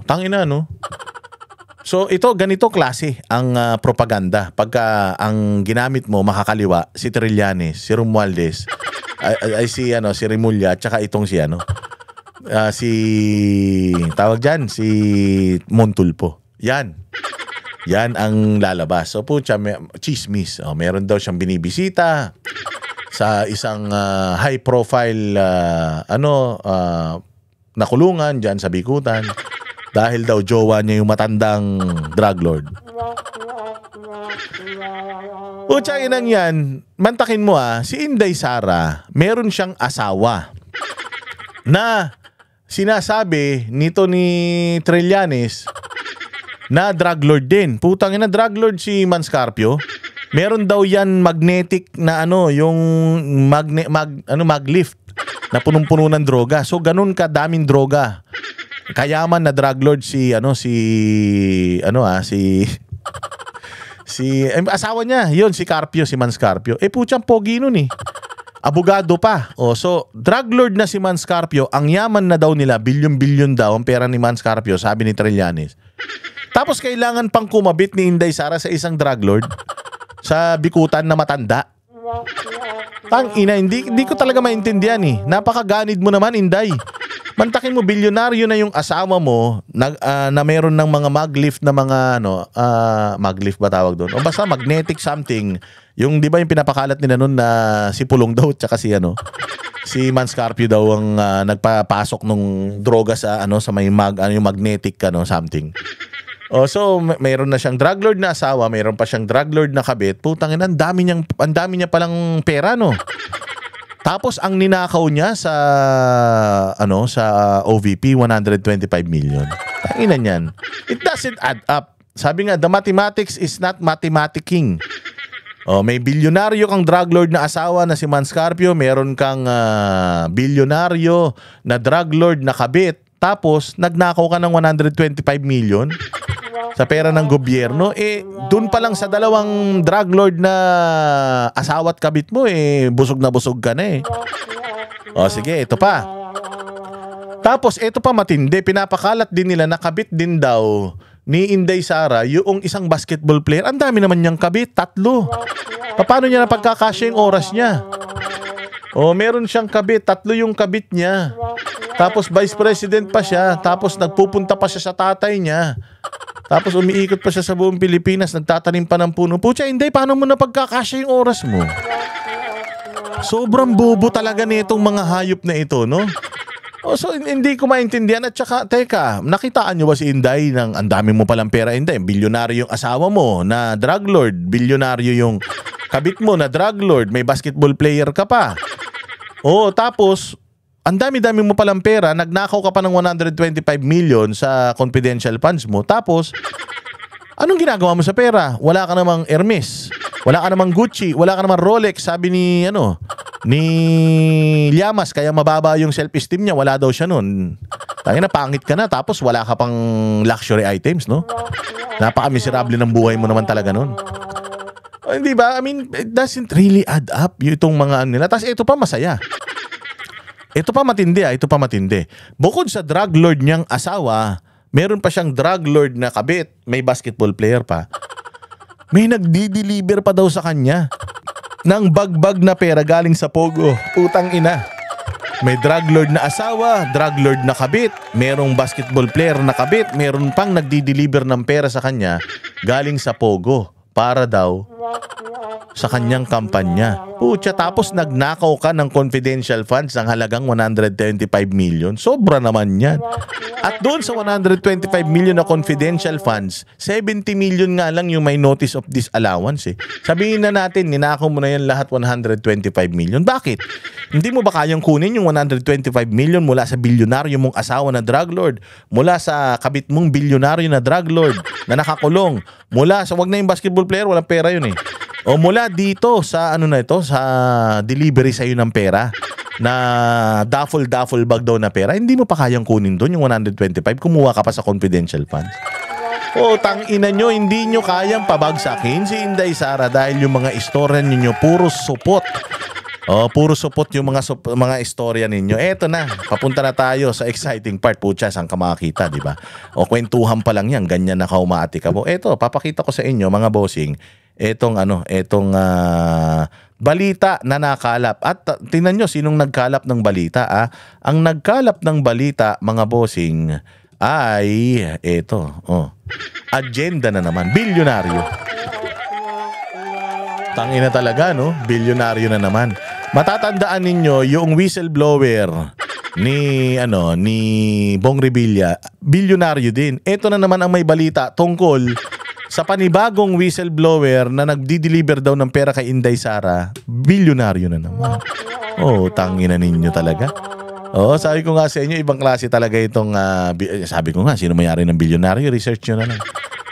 Speaker 2: Tangina So ito, ganito klase ang propaganda. Pagka ang ginamit mo makakaliwa, si Trillanes, si Romualdez, si Remulla, at saka itong si Montulfo. Yan ang lalabas. So chismis. Meron daw siyang binibisita sa isang high profile na kulungan dyan sa Bikutan. Dahil daw jowa niya yung matandang drug lord. Inang yan, mantakin mo si Inday Sara, meron siyang asawa na sinasabi nito ni Trillanes na drug lord din. Putang ina, drug lord si Manscarpio. Meron daw yan magnetic na yung maglift na punong-puno ng droga. So ganun kadaming droga. Kayaman na drug lord asawa niya, yun si Carpio, si Manscarpio. Putyang pogi nun abogado pa. So drug lord na si Manscarpio, ang yaman na daw nila, bilyon-bilyon daw ang pera ni Manscarpio, sabi ni Trillanes. Tapos kailangan pang kumabit ni Inday Sara sa isang drug lord sa Bikutan na matanda. Tangina, hindi ko talaga maintindihan Napakaganid mo naman, Inday. Mantakin mo, bilyonaryo na yung asawa mo na meron ng mga maglift na mga maglift ba tawag doon? O basta magnetic something. Yung di ba yung pinapakalat nila noon na si Pulong daw tsaka si Manscarpio daw ang nagpapasok nung droga sa may yung magnetic something. So mayroon na siyang drug lord na asawa, mayroon pa siyang drug lord na kabit. Putang ina, ang dami niya palang pera Tapos ang ninakaw niya sa OVP 125 million. Tanginan yan. It doesn't add up. Sabi nga, the mathematics is not mathematicking. May bilyonaryo kang drug lord na asawa na si Man Scarpio, meron kang bilyonaryo na drug lord na kabit, tapos nagnakaw ka ng 125 million sa pera ng gobyerno. Dun pa lang sa dalawang drug lord na asawa at kabit mo, busog na busog ka na . Sige, ito pa. Tapos ito pa matindi, pinapakalat din nila na kabit din daw ni Inday Sara yung isang basketball player. Ang dami naman niyang kabit, 3. Paano niya napagkakasya yung oras niya? Meron siyang kabit, 3 yung kabit niya. Tapos vice president pa siya, tapos nagpupunta pa siya sa tatay niya. Tapos umiikot pa siya sa buong Pilipinas, nagtatanim pa ng puno. Pucha, Inday, paano mo napagkakasya yung oras mo? Sobrang bobo talaga nitong mga hayop na ito, no? So hindi ko maintindihan. At saka, teka, nakitaan nyo ba si Inday ng ang dami mo palang pera, Inday? Bilyonaryo yung asawa mo na drug lord. Bilyonaryo yung kabit mo na drug lord. May basketball player ka pa. Tapos, ang dami-dami mo palang pera. Nagnakaw ka pa ng 125 million sa confidential funds mo. Tapos, anong ginagawa mo sa pera? Wala ka namang Hermes. Wala ka namang Gucci. Wala ka namang Rolex. Sabi ni Llamas, kaya mababa yung self-esteem niya. Wala daw siya nun. Tangina, pangit ka na. Tapos wala ka pang luxury items, no? Napaka-miserable ng buhay mo naman talaga nun. Hindi ba? I mean, it doesn't really add up itong mga nila. Tapos ito pa masaya. Ito pa matindi. Ito pa matindi. Bukod sa drug lord niyang asawa, meron pa siyang drug lord na kabit. May basketball player pa. May nagdi-deliver pa daw sa kanya ng bagbag na pera galing sa Pogo. Putang ina. May drug lord na asawa, drug lord na kabit, merong basketball player na kabit, meron pang nagdi-deliver ng pera sa kanya galing sa Pogo para daw sa kanyang kampanya. Pucha, tapos nagnakaw ka ng confidential funds ng halagang 125 million. Sobra naman yan. At doon sa 125 million na confidential funds, 70 million nga lang yung may notice of disallowance . Sabihin na natin, ninakaw mo na yan lahat 125 million. Bakit? Hindi mo ba kayang kunin yung 125 million mula sa bilyonaryo mong asawa na drug lord, mula sa kabit mong bilyonaryo na drug lord na nakakulong, mula sa, wag na yung basketball player, walang pera yun . O mula dito sa sa delivery sa'yo ng pera na duffel bag daw na pera, hindi mo pa kayang kunin doon yung 125, kumuha ka pa sa confidential funds. Tangina nyo, hindi nyo kayang pabagsakin si Inday Sara dahil yung mga istorya ninyo puro supot. Puro supot yung mga istorya ninyo. Eto na, papunta na tayo sa exciting part. Pucha, saan ka makakita, di ba? Kwentuhan pa lang yan, ganyan na kaumati ka po. Eto, papakita ko sa inyo, mga bossing, etong balita na nakalap. At tingnan nyo sinong nagkalap ng balita. Ang nagkalap ng balita, mga bossing, ay agenda na naman, bilyonaryo. Tangina talaga, no? Bilyonaryo na naman. Matatandaan ninyo yung whistleblower ni Bong Revilla, bilyonaryo din. Ito na naman ang may balita tungkol sa panibagong whistleblower na nagdi-deliver daw ng pera kay Inday Sara. Bilyonaryo na naman. Tangina ninyo talaga. Sabi ko nga sa inyo, ibang klase talaga itong sabi ko nga, sino may-ari ng bilyonaryo? Research nyo na lang.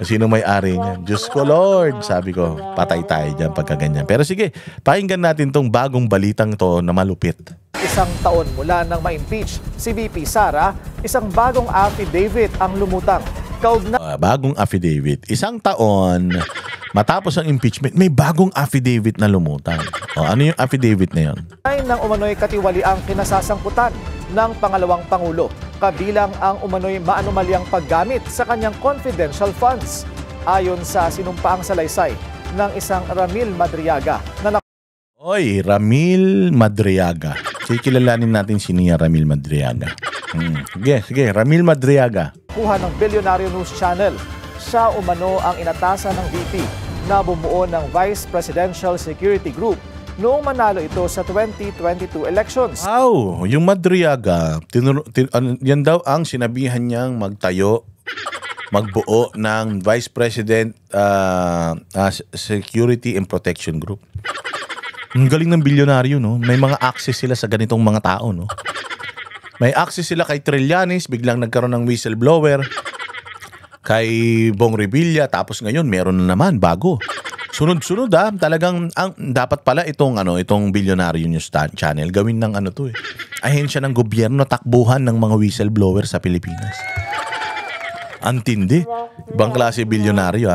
Speaker 2: Sino may-ari niyan? Diyos ko Lord, sabi ko, patay tayo dyan pagka ganyan. Pero sige, pakinggan natin tong bagong balitang to na malupit.
Speaker 1: Isang taon mula nang ma-impeach si VP Sara, isang bagong affidavit ang lumutang.
Speaker 2: Bagong affidavit. Isang taon matapos ang impeachment, may bagong affidavit na lumutang. Ano yung affidavit na yun?
Speaker 1: Ay ng umano'y katiwaliang kinasasangkutan ng pangalawang Pangulo, kabilang ang umano'y maanumalyang paggamit sa kanyang confidential funds. Ayon sa sinumpaang salaysay ng isang Ramil Madriaga na
Speaker 2: Ramil Madriaga. Sige, kilalanin natin sino yung Ramil Madriaga. Sige, Ramil Madriaga.
Speaker 1: Kuha ng Billionaire News Channel. Siya umano ang inatasan ng VP na bumuo ng Vice Presidential Security Group noong manalo ito sa 2022 elections.
Speaker 2: Yung Madriaga, yan daw ang sinabihan niyang magbuo ng Vice President Security and Protection Group. Ang galing ng bilyonaryo, no? May mga access sila sa ganitong mga tao, no? May access sila kay Trillanes, biglang nagkaroon ng whistleblower. kay Bong Revilla, tapos ngayon meron na naman bago. Sunod-sunod talagang dapat pala itong Billionaire News Channel gawin ng ahensya ng gobyerno, takbuhan ng mga whistleblower sa Pilipinas. Antindi. Ibang klase bilyonaryo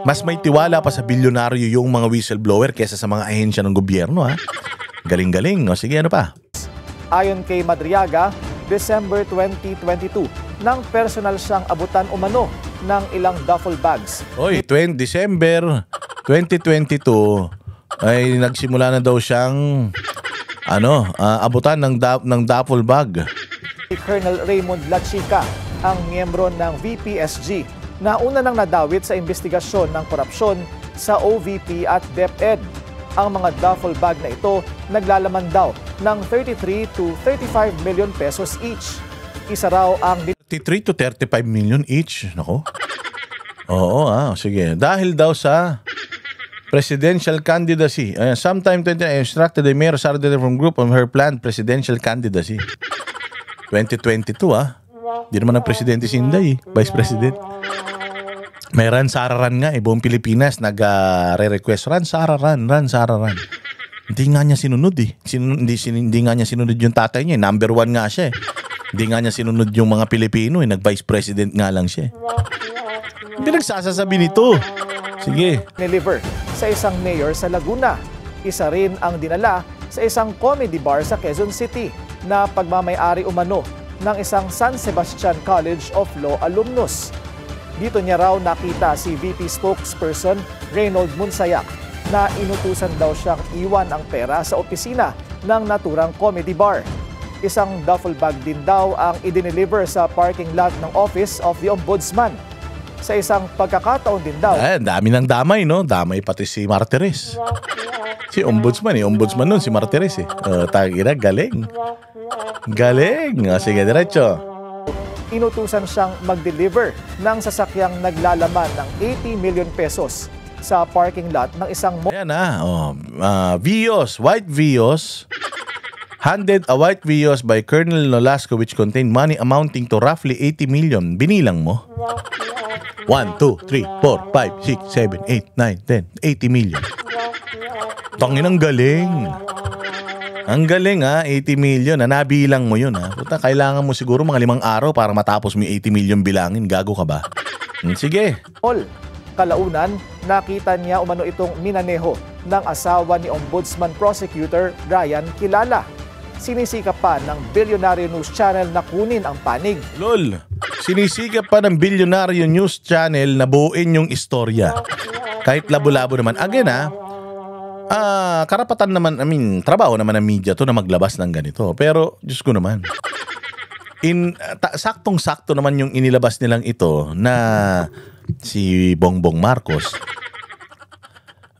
Speaker 2: Mas may tiwala pa sa bilyonaryo yung mga whistleblower kesa sa mga ahensya ng gobyerno Galing-galing. O sige, ano pa?
Speaker 1: Ayon kay Madriaga, December 2022, nang personal siyang abutan umano ng ilang duffel bags.
Speaker 2: Oy, December 2022 ay nagsimula na daw siyang abutan ng duffel bag.
Speaker 1: Colonel Raymond Lachica, ang miyembro ng VPSG, na una nang nadawit sa investigasyon ng korupsyon sa OVP at DepEd. Ang mga duffel bag na ito naglalaman daw ng 33 to 35 million pesos each. Isa raw ang
Speaker 2: 33 to 35 million each. Nako. Oo, sige. Dahil daw sa presidential candidacy. Sometime 20 instructed the Mayor Sara from group on her planned presidential candidacy. 2022 Di naman ang presidente si Inday, Vice President. May run-sararan nga buong Pilipinas nag-re-request run-sararan. Hindi nga niya sinunod hindi nga niya sinunod yung tatay niya. Number 1 nga siya Hindi nga niya sinunod yung mga Pilipino nag-Vice President nga lang siya. Hindi nagsasasabi nito. Sige.
Speaker 1: Deliver sa isang mayor sa Laguna. Isa rin ang dinala sa isang comedy bar sa Quezon City na pagmamay-ari umano ng isang San Sebastian College of Law alumnus. Dito niya raw nakita si VP spokesperson Reynold Munsayak na inutusan daw siyang iwan ang pera sa opisina ng naturang comedy bar. Isang duffel bag din daw ang idineliver sa parking lot ng Office of the Ombudsman. Sa isang pagkakataon din daw.
Speaker 2: Dami ng damay, no? Damay pati si Martires. Si Ombudsman, Ombudsman nun, si Martires Tagina, galing. Galing. Sige, diretso.
Speaker 1: Inutusan siyang mag-deliver ng sasakyang naglalaman ng 80 million pesos sa parking lot ng isang
Speaker 2: Ayan Vios, white Vios. Handed a white Vios by Colonel Nolasco which contained money amounting to roughly 80 million. Binilang mo? 1, 2, 3, 4, 5, 6, 7, 8, 9, 10, 80 million. Tangin, ang galing. Ang galing 80 million. Nabilang mo yun Puta, kailangan mo siguro mga 5 araw para matapos mo 80 million bilangin. Gago ka ba? Sige.
Speaker 1: Kalaunan, nakita niya umano itong minaneho ng asawa ni Ombudsman Prosecutor Ryan Kilala. Sinisikap pa ng Billionaire News Channel na kunin ang panig.
Speaker 2: Lol, sinisikap pa ng Billionaire News Channel na buuin yung istorya. Kahit labo-labo naman. Again karapatan naman, trabaho naman ng media to na maglabas ng ganito. Pero, Diyos ko naman. Saktong-sakto naman yung inilabas nilang ito na si Bongbong Marcos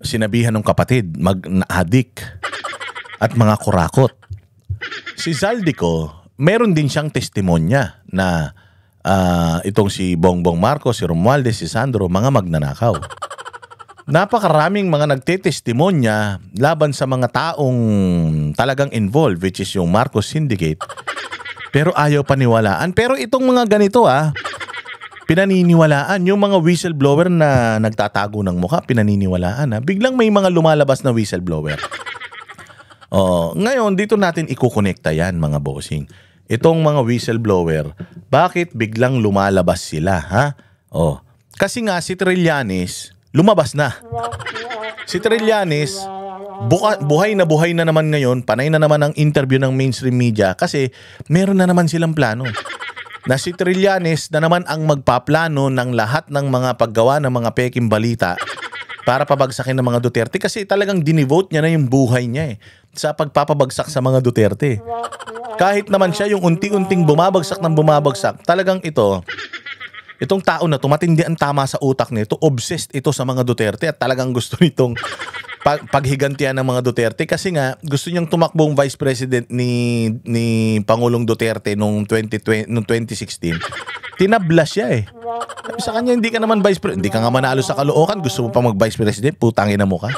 Speaker 2: sinabihan ng kapatid mag-adik at mga kurakot. Si Zaldico, meron din siyang testimonya na itong si Bongbong Marcos, si Romualdez, si Sandro, mga magnanakaw. Napakaraming mga nagtetestimonya laban sa mga taong talagang involved, which is yung Marcos Syndicate. Pero ayaw paniwalaan. Pero itong mga ganito pinaniniwalaan. Yung mga whistleblower na nagtatago ng mukha, pinaniniwalaan Biglang may mga lumalabas na whistleblower. Ngayon, dito natin ikukonekta yan, mga bossing. Itong mga whistleblower, bakit biglang lumalabas sila, Kasi nga si Trillanes, lumabas na. Si Trillanes, buhay na naman ngayon, panay na naman ang interview ng mainstream media kasi meron na naman silang plano. Na si Trillanes na naman ang magpaplano ng lahat ng mga paggawa ng mga peking balita para pabagsakin ng mga Duterte kasi talagang dinevote niya na yung buhay niya sa pagpapabagsak sa mga Duterte. Kahit naman siya yung unti-unting bumabagsak, talagang itong tao na matindi ang tama sa utak nito, obsessed ito sa mga Duterte at talagang gusto nitong paghigantihan ng mga Duterte kasi nga gusto niyang tumakbong Vice President ni Pangulong Duterte noong 2016. Tinabla siya Sa kanya, hindi ka naman Vice President, hindi ka nga manalo sa Caloocan, gusto mo pa mag-Vice President, putangin na mo ka.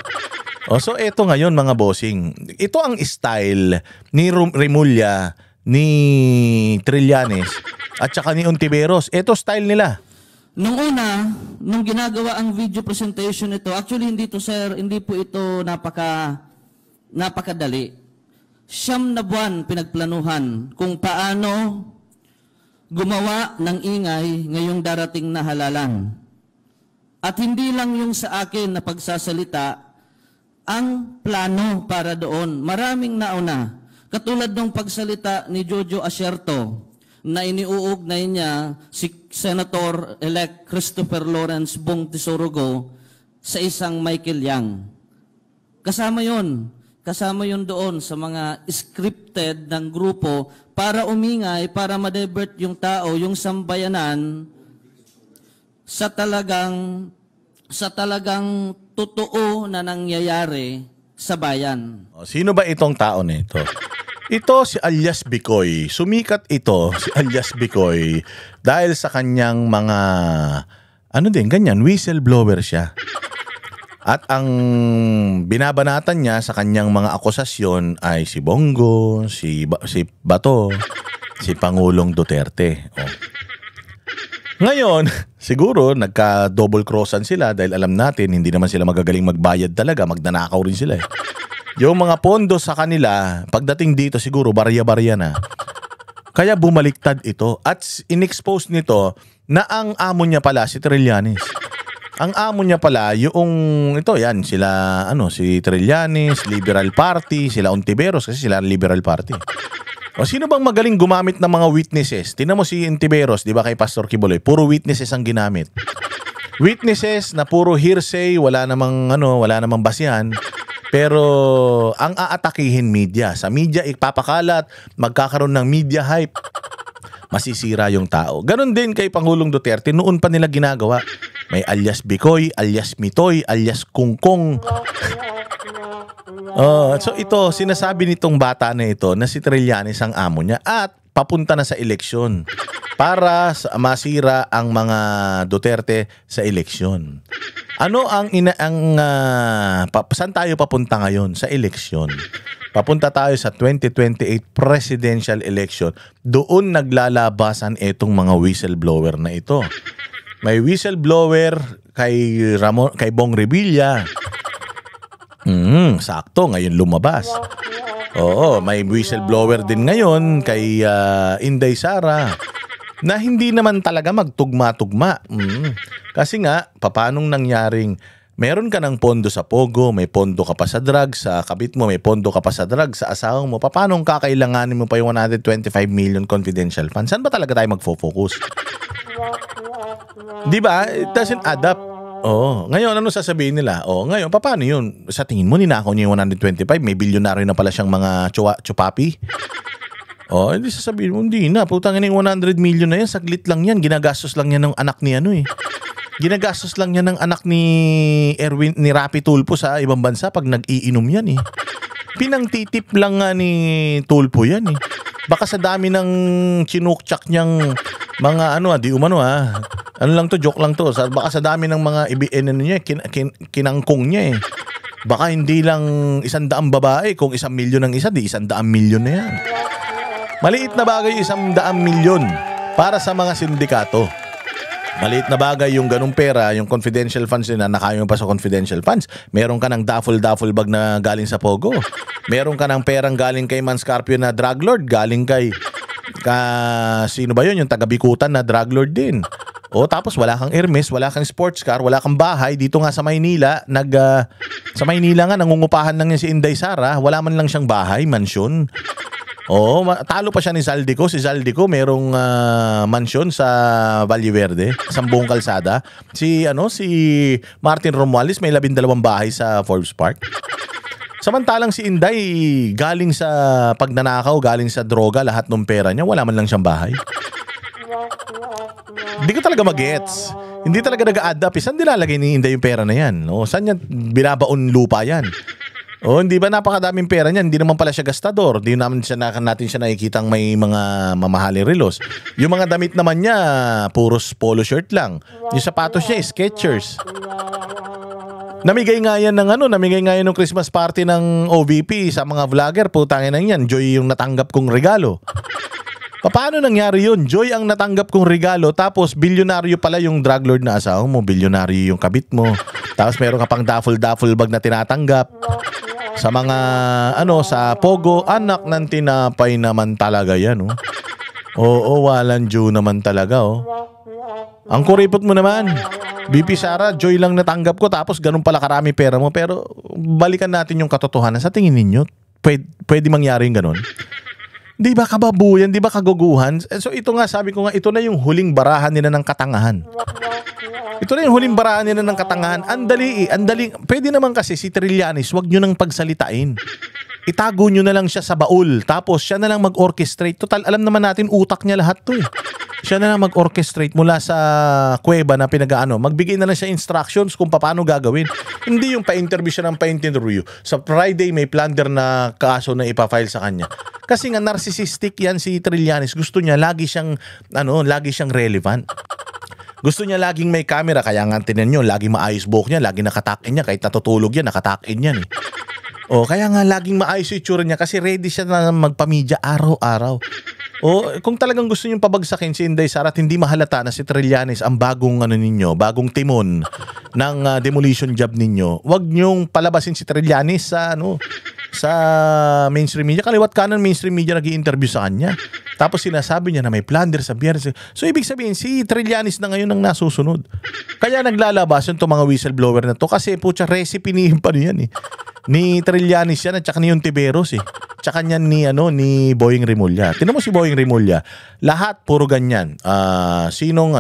Speaker 2: So eto ngayon, mga bossing, ito ang style ni Remulla, ni Trillanes at saka ni Ontiveros. Ito style nila.
Speaker 5: Nung una, nung ginagawa ang video presentation nito, actually hindi po ito napakadali. 9 na buwan pinagplanuhan kung paano gumawa ng ingay ngayong darating na halalan. At hindi lang yung sa akin na pagsasalita, ang plano para doon. Maraming nauna. Katulad ng pagsalita ni Jojo Asierto na iniuugnay niya si Senator-elect Christopher Lawrence Bong Tesorogo sa isang Michael Yang. Kasama yon doon sa mga scripted ng grupo para umingay, para ma-divert yung tao, yung sambayanan sa talagang totoo na nangyayari sa bayan.
Speaker 2: Sino ba itong tao na ito? Ito si alias Bicoy. Sumikat ito si alias Bicoy dahil sa kanyang mga whistleblower siya. At ang binabanatan niya sa kanyang mga akusasyon ay si Bongo, si Bato, si Pangulong Duterte. Ngayon, siguro nagka-double crossan sila dahil alam natin hindi naman sila magagaling magbayad talaga, magnanakaw rin sila. Yung mga pondo sa kanila, pagdating dito siguro barya-barya na. Kaya bumaliktad ito at in-expose nito na ang amo niya pala si Trillanes. Ang amo niya pala si Trillanes, Liberal Party, sila Ontiveros kasi sila Liberal Party. O sino bang magaling gumamit ng mga witnesses? Tingnan mo si Ontiveros, di ba kay Pastor Kibuloy? Puro witnesses ang ginamit. Witnesses na puro hearsay, wala namang basihan. Pero ang aatakihin media. Sa media ipapakalat, magkakaroon ng media hype. Masisira yung tao. Ganon din kay Pangulong Duterte, noon pa nila ginagawa. May alias Bicoy, alias Mitoy, alias Kungkong. So ito, sinasabi nitong bata na ito na si Trillanes ang amo niya at papunta na sa eleksyon para masira ang mga Duterte sa eleksyon. Saan tayo papunta ngayon? Sa eleksyon. Papunta tayo sa 2028 presidential election. Doon naglalabasan itong mga whistleblower na ito. May whistleblower kay Bong Revilla. Sakto, ngayon lumabas. Oo, may whistleblower din ngayon kay Inday Sara na hindi naman talaga magtugma-tugma. Kasi nga, papanong nangyaring meron ka ng pondo sa Pogo, may pondo ka pa sa drugs, sa kabit mo may pondo ka pa sa drugs, sa asawang mo, papanong kakailanganin mo pa yung 125 million confidential funds? Saan ba talaga tayo magfo-focus? Di ba? It doesn't add up. Ngayon ano sasabihin nila? Ngayon paano yun? Sa tingin mo ninakaw niya yung 125, may bilyonaryo na pala siyang mga chupapi? Hindi sasabihin mo, hindi na. Putangin yung 100 million na yan, saglit lang yan. Ginagastos lang yan ng anak ni Ginagastos lang yan ng anak ni Erwin, ni Rapi Tulfo sa ibang bansa pag nag-iinom yan Pinangtitip lang nga ni Tulfo yan Baka sa dami ng chinukchak niyang mga ano lang to, joke lang to. Baka sa dami ng mga kinangkong niya Baka hindi lang 100 babae, kung 1 milyon ang isa, di 100 milyon na yan. Maliit na bagay 100 milyon para sa mga sindikato. Maliit na bagay yung ganung pera, yung confidential funds na nakayo pa sa confidential funds. Meron ka ng duffel bag na galing sa Pogo. Meron ka ng perang galing kay Man Scarpio na drug lord, galing kay sino ba yun? Yung taga-Bikutan na drug lord din. Tapos wala kang Hermes, wala kang sports car, wala kang bahay dito nga sa Maynila. Sa Maynila nga nangungupahan lang niya si Inday Sara, wala man lang siyang bahay, mansyon. Talo pa siya ni Zaldico. Si Zaldico merong mansyon sa Valle Verde, sa buong kalsada. Si Martin Romualdez may 12 bahay sa Forbes Park. Samantalang si Inday galing sa pagnanakaw, galing sa droga, lahat ng pera niya, wala man lang siyang bahay. Hindi ko talaga magets. Hindi talaga nag-a-add up. Saan nilalagay ni Inday yung pera na yan? Saan niya binabaon lupa yan? Hindi ba napakadaming pera niyan? Hindi naman pala siya gastador. Hindi natin siya nakikitang may mga mamahaling relos. Yung mga damit naman niya, puros polo shirt lang. Yung sapatos niya, Skechers. Namigay nga yan ng Christmas party ng OVP sa mga vlogger. Putangin na yan. Joy yung natanggap kong regalo. Paano nangyari yun? Joy ang natanggap kong regalo, tapos bilyonaryo pala yung drug lord na asawa mo, bilyonaryo yung kabit mo. Tapos meron ka pang duffel bag na tinatanggap. Sa mga, sa Pogo, anak ng tinapay naman talaga yan, oh. Oo, walang Joe naman talaga, oh. Ang kuripot mo naman. BP Sara, Joy lang natanggap ko, tapos ganun pala karami pera mo. Pero balikan natin yung katotohanan. Sa tingin ninyo, pwede mangyari yung ganun? Di ba kababuyan? Di ba kaguguhan? So ito nga, sabi ko nga, ito na yung huling barahan nila ng katangahan. Ito na yung huling barahan nila ng katangahan. Andali. Pwede naman kasi si Trillanes, wag nyo nang pagsalitain. Itago nyo na lang siya sa baul. Tapos siya na lang mag-orchestrate. Total, alam naman natin, utak niya lahat to eh. Siya na lang mag-orchestrate mula sa kuweba na pinag-ano. Magbigay na lang siya instructions kung paano gagawin. Hindi yung pa-interview siya ng pa-interview. Sa Friday may plunder na kaso na ipafile sa kanya. Kasi nga narcissistic yan si Trillanes. Gusto niya lagi siyang relevant. Gusto niya laging may camera. Kaya nga tinan nyo, laging maayos buhok niya, laging nakatakin niya. Kahit natutulog yan, nakatakin yan eh. O kaya nga laging maayos yung itsura niya kasi ready siya na magpamedya araw-araw. O kung talagang gusto niyong pabagsakin si Inday Sara at hindi mahalata na si Trillanes ang bagong bagong timon ng demolition job ninyo, wag niyong palabasin si Trillanes sa mainstream media. Kaliwat kanan mainstream media nag-i-interview sa kanya. Tapos sinasabi niya na may plunder sa Biyernes. So ibig sabihin si Trillanes na ngayon ang nasusunod. Kaya naglalabas yung mga whistleblower na to kasi putya recipe ni yan eh. Ni Trillanes yan at saka ni Ontiveros eh. Tsaka niyan ni Boying Rimulya. Tingnan mo si Boying Rimulya. Lahat puro ganyan. Sinong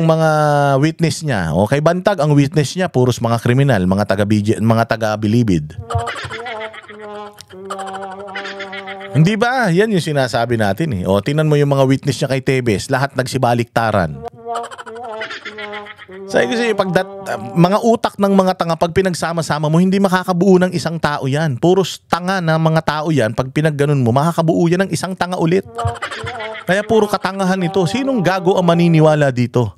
Speaker 2: mga witness niya? O kay Bantag ang witness niya puros mga kriminal, mga taga-bilibid. Hindi ba? Yan yung sinasabi natin eh. O tingnan mo yung mga witness niya kay Tebes, lahat nagsibaliktaran. Sabi kasi mga utak ng mga tanga pag pinagsama-sama mo hindi makakabuo ng isang tao yan. Puros tanga na mga tao yan. Pag pinagganon mo makakabuo yan ng isang tanga ulit. Kaya puro katangahan ito. Sinong gago ang maniniwala dito?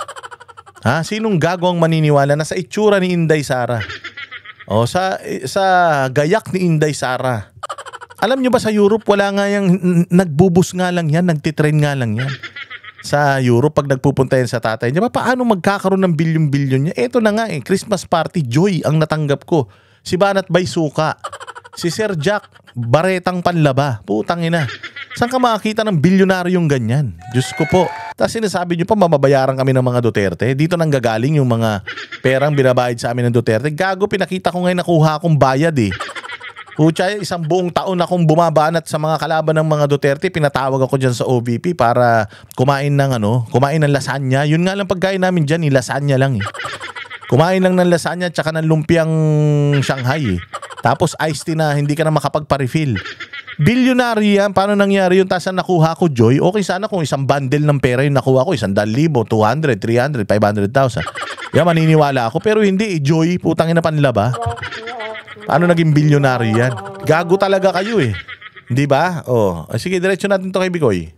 Speaker 2: Ha? Sinong gago ang maniniwala na sa itsura ni Inday Sara? O sa gayak ni Inday Sara. Alam nyo ba sa Europe wala nga yung nagbubus nga lang yan, nagtitrain nga lang yan. Sa Europe, pag nagpupunta yan sa tatay niya, paano magkakaroon ng bilyon-bilyon niya? Eto na nga Christmas party, Joy ang natanggap ko. Si Banat Bay Suka. Si Sir Jack, baretang panlaba. Putang ina. Saan ka makakita ng bilyonaryong ganyan? Diyos ko po. Tapos sinasabi niyo pa, mababayaran kami ng mga Duterte. Dito nang gagaling yung mga perang binabayad sa amin ng Duterte. Gago, pinakita ko ngayon nakuha akong bayad eh. Pucha, isang buong taon akong bumabanat sa mga kalaban ng mga Duterte. Pinatawag ako dyan sa OVP para kumain ng lasagna. Yun nga lang pagkain namin dyan, lasagna lang eh. Kumain lang ng lasagna tsaka ng lumpiang Shanghai eh. Tapos iced tea na hindi ka na makapagpa-refill. Bilyonary yan. Paano nangyari yun? Tapos nakuha ko, Joy. Okay sana kung isang bundle ng pera yung nakuha ko. 100,000, 200, 300, 500,000. Yan, maniniwala ako. Pero hindi, Joy. Putangin na panlaba. Paano naging bilyonaryo yan? Gago talaga kayo eh. Hindi ba? Oh. Sige, diretso natin to kay Bikoy.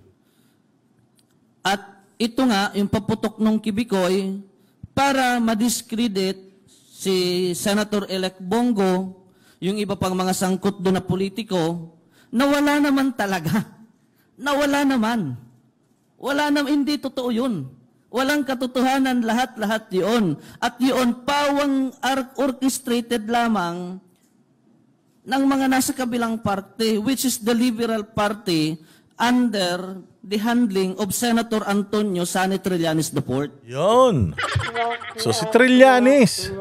Speaker 5: At ito nga, yung paputok ng Kibikoy, para madiscredit si Senator-elect Bongo, yung iba pang mga sangkot doon na politiko, nawala naman talaga. Nawala naman. Hindi totoo yun. Walang katotohanan, lahat-lahat yun. At yun, pawang orchestrated lamang ng mga nasa kabilang party, which is the Liberal Party under the handling of Senator Antonio Sani Trillanes IV.
Speaker 2: Yun. So si Trillanes.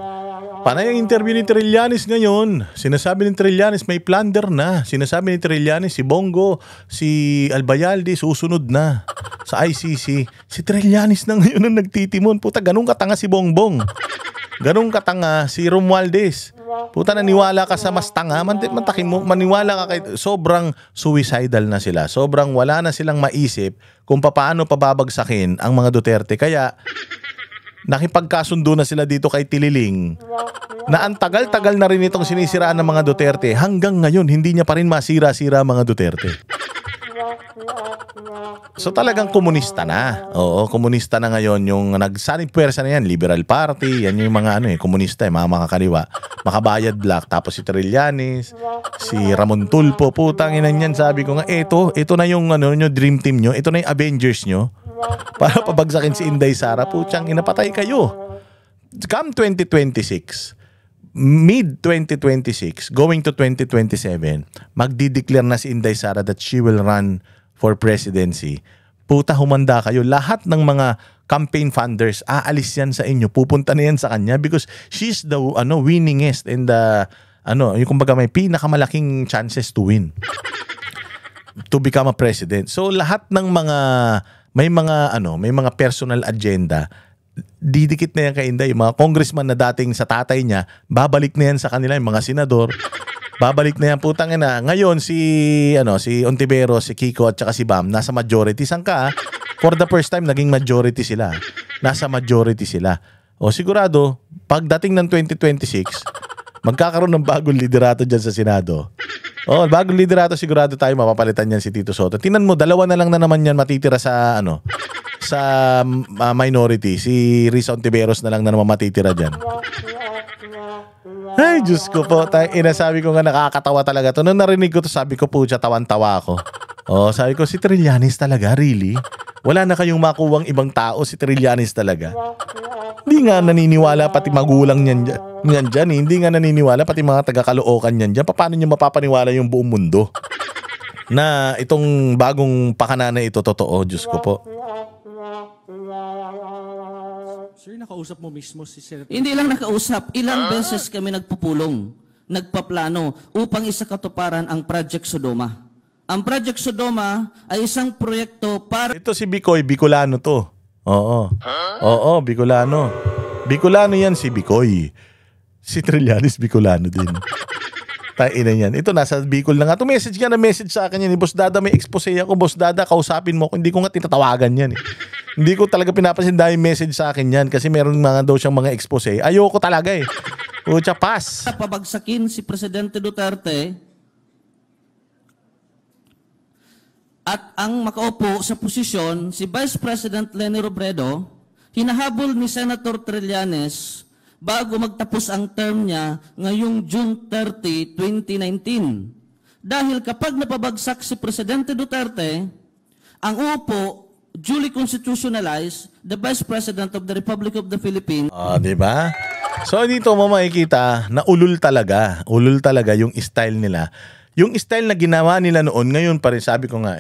Speaker 2: Panay ang interview ni Trillanes ngayon. Sinasabi ni Trillanes may plunder na. Sinasabi ni Trillanes si Bongo, si Albayalde susunod na sa ICC. Si Trillanes na ngayon ang nagtitimon. Puta, ganun katanga si Bongbong. Ganun katanga si Romualdez. Puta, naniwala ka sa mas tanga. Mantakin mo, maniwala ka kay... Sobrang suicidal na sila. Sobrang wala na silang maisip kung paano pababagsakin ang mga Duterte. Kaya nakipagkasundo na sila dito kay Tililing na ang tagal-tagal na rin itong sinisiraan ng mga Duterte. Hanggang ngayon, hindi niya pa rin masira-sira mga Duterte. So talagang komunista na. Oo, komunista na ngayon yung nagsanib puwersa na yan, Liberal Party, yan yung mga komunista, mga makakaliwa. Makabayad Black, tapos si Trillanes, si Ramon Tulfo, putang ina niyan, sabi ko nga, ito na yung nyo, dream team nyo, ito na yung Avengers nyo. Para pabagsakin si Inday Sara, putang ina, patay kayo. Come 2026, mid-2026, going to 2027, magdideclare na si Inday Sara that she will run for presidency. Puta, humanda kayo. Lahat ng mga campaign funders, aalis yan sa inyo. Pupunta na yan sa kanya because she's the winningest and the, yung kumbaga may pinakamalaking chances to win. To become a president. So lahat ng mga, may mga personal agenda, didikit na yan kay Inday. Yung mga congressman na dating sa tatay niya, babalik na yan sa kanila, yung mga senador, babalik na yan, putang ina. Ngayon si Ontiveros, si Kiko at saka si Bam nasa majority. Saan ka? For the first time naging majority sila. Nasa majority sila. O sigurado, pagdating ng 2026, magkakaroon ng bagong liderato diyan sa Senado. O bagong liderato, sigurado tayo mapapalitan yan si Tito Sotto. Tingnan mo, dalawa na lang na naman yan matitira sa sa minority. Si Risa Ontiveros na lang na naman matitira diyan. Ay, Diyos ko po. Sabi ko nga nakakatawa talaga to. Nung narinig ko to, sabi ko po siya, tawan-tawa ako. Sabi ko, si Trillanes talaga? Really? Wala na kayong makuwang ibang tao, si Trillanes talaga? Hindi nga naniniwala pati magulang niyan dyan. Hindi nga naniniwala pati mga taga-Caloocan niyan dyan. Paano niyo mapapaniwala yung buong mundo? Na itong bagong pakanana ito totoo, Diyos ko po.
Speaker 6: Sir, nakausap mo mismo si Senator?
Speaker 5: Hindi lang nakausap, ilang beses kami nagpupulong, nagpaplano upang isakatuparan ang Project Sodoma. Ang Project Sodoma ay isang proyekto para...
Speaker 2: Ito si Bicoy, Bicolano to. Oo, Bicolano. Bicolano yan si Bicoy. Si Trillanes, Bicolano din. Tain na yan. Ito, nasa Bicol na nga. Ito message nga na message sa akin yan. Boss Dada, may expose ako. Boss Dada, kausapin mo. Hindi ko nga tinatawagan yan. Hindi ko talaga pinapansin dahil message sa akin yan. Kasi meron mga daw siyang mga expose. Ayoko talaga eh. Ucha, pass.
Speaker 5: Pabagsakin si Presidente Duterte at ang makaupo sa posisyon si Vice President Leni Robredo, hinahabol ni Senator Trillanes bago magtapos ang term niya ngayong June 30, 2019. Dahil kapag napabagsak si Presidente Duterte, ang upo duly constitutionalized the Vice President of the Republic of the Philippines.
Speaker 2: Diba? So dito mo makikita na ulul talaga. Ulul talaga yung style nila. Yung style na ginawa nila noon, ngayon pa rin, sabi ko nga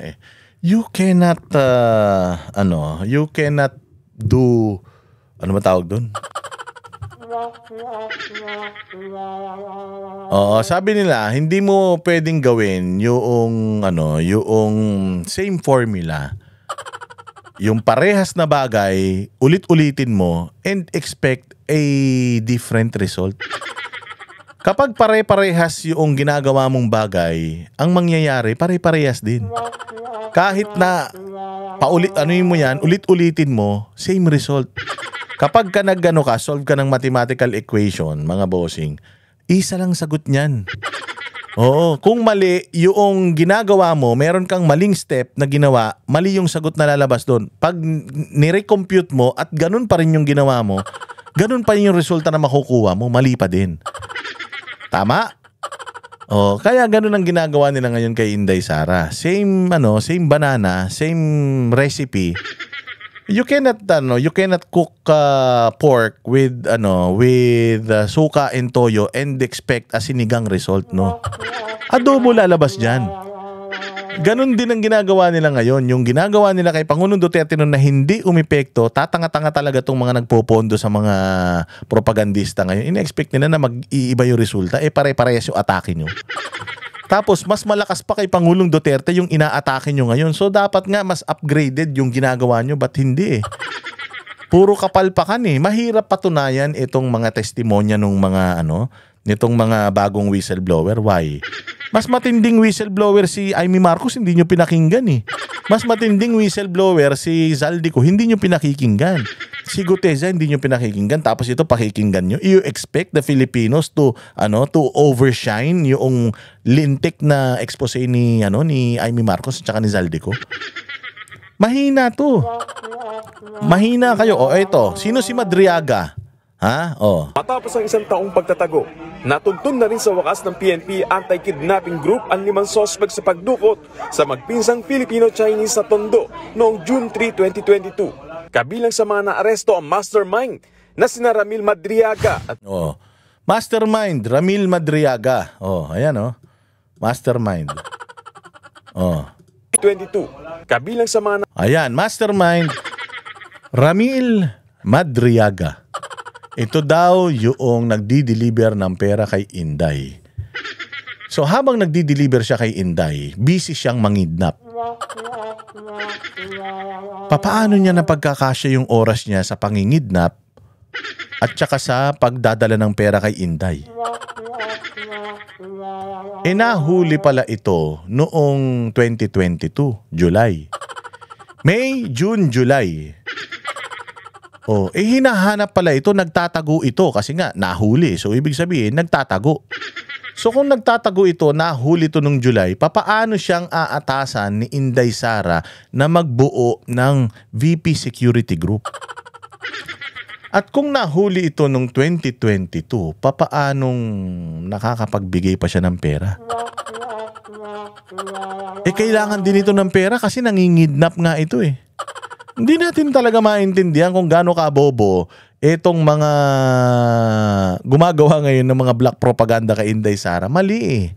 Speaker 2: you cannot, you cannot do, ano ba tawag doon? Sabi nila, hindi mo pwedeng gawin yung same formula. Yung parehas na bagay, ulit-ulitin mo and expect a different result. Kapag pare-parehas yung ginagawa mong bagay, ang mangyayari pare-parehas din. Kahit na ulit-ulitin mo, same result. Kapag ka solve ka ng mathematical equation, mga bossing, isa lang sagot niyan. Oo, kung mali yung ginagawa mo, meron kang maling step na ginawa, mali yung sagot na lalabas doon. Pag nirecompute mo at ganun pa rin yung ginawa mo, ganun pa rin yung resulta na makukuha mo, mali pa din. Tama? Kaya ganun ang ginagawa nila ngayon kay Inday Sara. Same banana, same recipe. You cannot cook pork with suka and toyo and expect a sinigang result, no? Adobo lalabas diyan. Ganon din ang ginagawa nila ngayon. Yung ginagawa nila kay Pangulong Duterte noon na hindi umepekto, tatanga-tanga talaga tong mga nagpopondo sa mga propagandista ngayon. Ina-expect nila na mag-iiba yung resulta. Pare-parehas yung atake nyo. Tapos, mas malakas pa kay Pangulong Duterte yung ina-atake nyo ngayon. So, dapat nga mas upgraded yung ginagawa nyo. Ba't hindi Puro kapalpakan Mahirap patunayan itong mga testimonya nung mga nitong mga bagong whistleblower. Why? Mas matinding whistleblower si Amy Marcos, hindi nyo pinakinggan Mas matinding whistleblower si Zaldico, hindi nyo pinakikinggan. si Guteza hindi nyo pinakikinggan, tapos ito pakikinggan nyo. You expect the Filipinos to overshine yung lintik na expose ni Amy Marcos at saka ni Zaldico? Mahina to. Mahina kayo. O eto, sino si Madriaga? Ha? O.
Speaker 3: Matapos ang isang taong pagtatago, natuntun na rin sa wakas ng PNP Anti-Kidnapping Group ang 5 sospek sa pagdukot sa magpinsang Filipino-Chinese sa Tondo noong June 3, 2022. Kabilang sa mga naaresto ang mastermind na sina Ramil Madriaga at
Speaker 2: Mastermind, Ramil Madriaga. Ayan Mastermind.
Speaker 3: 22. Kabilang sa mga
Speaker 2: Ayan, Mastermind, Ramil Madriaga. Ito daw yung nagdi-deliver ng pera kay Inday. So habang nagdi-deliver siya kay Inday, busy siyang mangidnap. Papaano niya napagkakasya yung oras niya sa pangingidnap at saka sa pagdadala ng pera kay Inday? Nahuli pala ito noong 2022, July. May, June, July. Hinahanap pala ito, nagtatago ito kasi nga nahuli. So ibig sabihin, nagtatago. So kung nagtatago ito, nahuli ito nung July, papaano siyang aatasan ni Inday Sara na magbuo ng VP Security Group? At kung nahuli ito nung 2022, papaanong nakakapagbigay pa siya ng pera? Kailangan din ito ng pera kasi nangingidnap nga ito Hindi natin talaga maintindihan kung gaano kabobo itong mga gumagawa ngayon ng mga black propaganda kay Inday Sara. Mali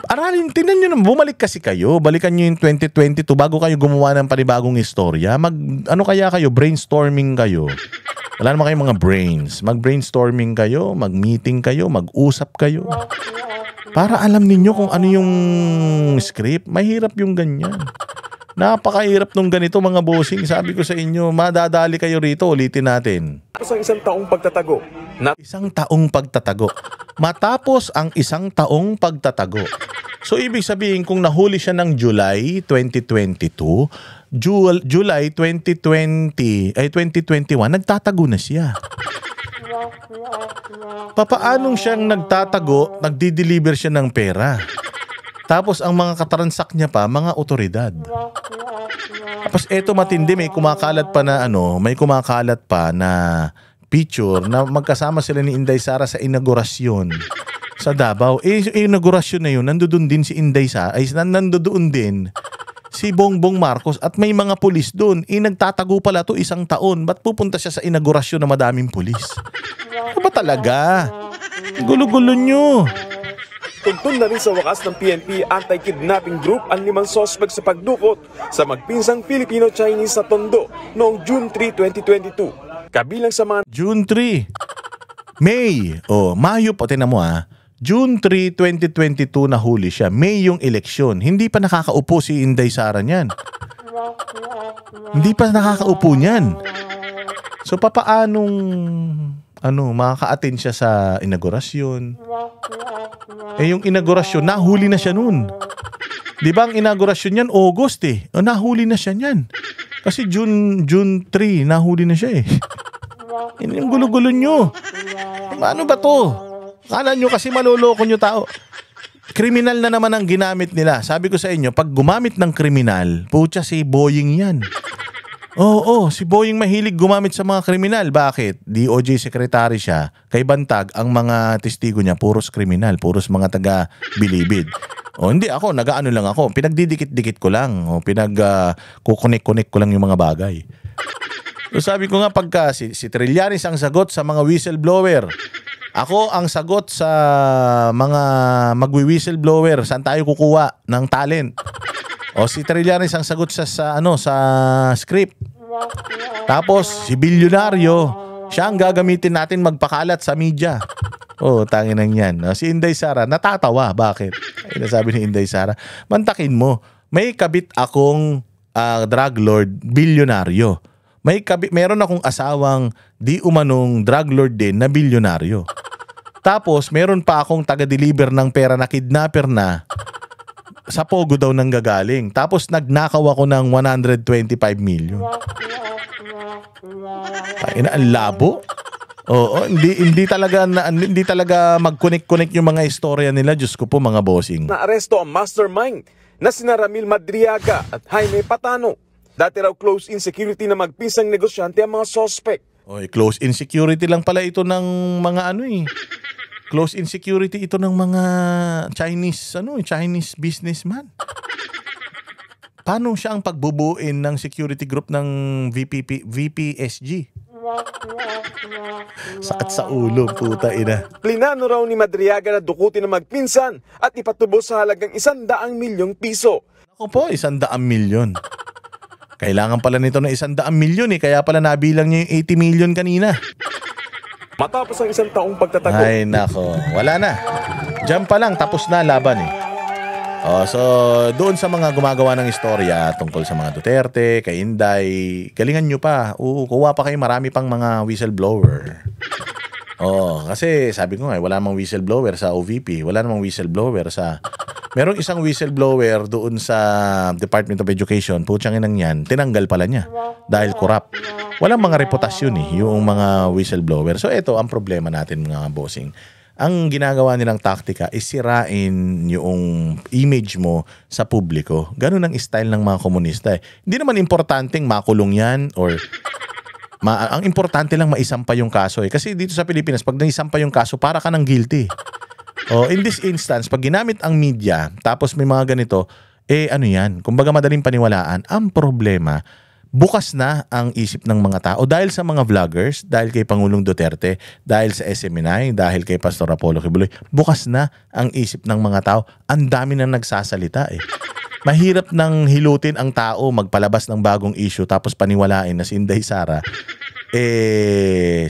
Speaker 2: Aralin, tingnan nyo naman, bumalik kasi kayo. Balikan nyo yung 2022 bago kayo gumawa ng panibagong istorya. Kaya kayo, brainstorming kayo. Wala naman kayong mga brains. Mag-brainstorming kayo, mag-meeting kayo, mag-usap kayo. Para alam ninyo kung ano yung script. Mahirap yung ganyan. Napakahirap nung ganito mga bossing. Sabi ko sa inyo, madadali kayo rito. Ulitin natin.
Speaker 3: Matapos ang isang taong pagtatago. Matapos ang isang taong pagtatago. So ibig sabihin kung nahuli siya ng July 2022, July 2021, nagtatago na siya. Papaanong siyang nagtatago, nagdi-deliver siya ng pera? Tapos ang mga katransak niya pa, mga otoridad. Tapos eto matindi, may kumakalat pa na picture na magkasama sila ni Inday Sara sa inaugurasyon sa Davao. Inaugurasyon na yun, nandoon din si Inday Sara, nandoon din si Bongbong Marcos at may mga pulis doon. Nagtatago pala to 1 taon. Ba't pupunta siya sa inaugurasyon na madaming pulis? Ano ba talaga? Gulo-gulo nyo. Tuntun na rin sa wakas ng PNP Anti-Kidnapping Group ang 5 sospek sa pagdukot sa magpinsang Filipino-Chinese sa Tondo noong June 3, 2022. Kabilang sa mga
Speaker 2: June 3. May. Mayo po. Tingnan mo June 3, 2022 nahuli siya. May yung eleksyon. Hindi pa nakakaupo si Inday Sara niyan. Hindi pa nakakaupo niyan. So papaanong makaka-attend siya sa inaugurasyon? Yung inaugurasyon, nahuli na siya noon. Di ba ang inaugurasyon niyan August nahuli na siya niyan. Kasi June 3 nahuli na siya Yung gulo-gulo nyo. Ano ba to? Kala nyo kasi maloloko nyo tao. Kriminal na naman ang ginamit nila. Sabi ko sa inyo, pag gumamit ng kriminal, putya si Boying yan. Si Boying mahilig gumamit sa mga kriminal. Bakit? DOJ secretary siya. Kay Bantag, ang mga testigo niya, puros kriminal, puros mga taga-bilibid. Hindi ako, nag-ano lang ako. Pinagdidikit-dikit ko lang. Kukunik-kunik ko lang yung mga bagay. So sabi ko nga, pagka si Trillanes ang sagot sa mga whistleblower, ako ang sagot sa mga magwi-whistleblower, saan tayo kukuha ng talent? Si Trillanes ang sagot sa script. Tapos si Bilyonaryo, siya ang gagamitin natin magpakalat sa media. Tanginang yan. Si Inday Sara, natatawa. Bakit? Sabi ni Inday Sara, mantakin mo, may kabit akong drug lord, bilyonaryo. Meron akong asawang di umanong drug lord din na bilyonaryo. Tapos meron pa akong taga-deliver ng pera na kidnapper na sa Pogo daw nang gagaling. Tapos nagnakaw ako ng 125 million. Ang labo. Oo, hindi talaga mag-connect yung mga istorya nila. Diyos ko po, mga bossing.
Speaker 3: Naaresto ang mastermind na sina Ramil Madriaga at Jaime Patano. Dati raw close-in security na magpinsang negosyante ang mga suspect.
Speaker 2: Oy, close-in security lang pala ito ng mga close-in security ito ng mga Chinese businessman. Paano siya ang pagbubuin ng security group ng VPSG? Sakit sa ulo, puta ina.
Speaker 3: Plinano raw ni Madriaga na dukutin na magpinsan at ipatubos sa halagang 100 milyong piso.
Speaker 2: Ako po, 100 milyon. Kailangan pala nito ng 100 milyon kaya pala nabilang niya yung 80 milyon kanina.
Speaker 3: Matapos ang 1 taong pagtatago.
Speaker 2: Ay nako, wala na. Diyan pa lang, tapos na laban so doon sa mga gumagawa ng istorya tungkol sa mga Duterte, kay Inday, galingan nyo pa. Kuha pa kayo, marami pang mga whistleblower. Kasi sabi ko nga, wala namang whistleblower sa OVP, wala namang whistleblower sa... Merong isang whistleblower doon sa Department of Education, putsang inang yan, tinanggal pala niya dahil corrupt. Walang mga reputasyon yung mga whistleblower. So ito ang problema natin, mga bossing. Ang ginagawa nilang taktika is sirain yung image mo sa publiko. Ganun ang style ng mga komunista. Hindi naman importanteng makulong yan or ang importante lang maisampa yung kaso. Kasi dito sa Pilipinas, pag naisampa yung kaso, para ka ng guilty. In this instance, pag ginamit ang media, tapos may mga ganito, ano yan? Kumbaga madaling paniwalaan. Ang problema, bukas na ang isip ng mga tao dahil sa mga vloggers, dahil kay Pangulong Duterte, dahil sa SMNI, dahil kay Pastor Apollo Kibuloy. Bukas na ang isip ng mga tao. Ang dami nang nagsasalita Mahirap nang hilutin ang tao magpalabas ng bagong issue tapos paniwalain na si Inday Sara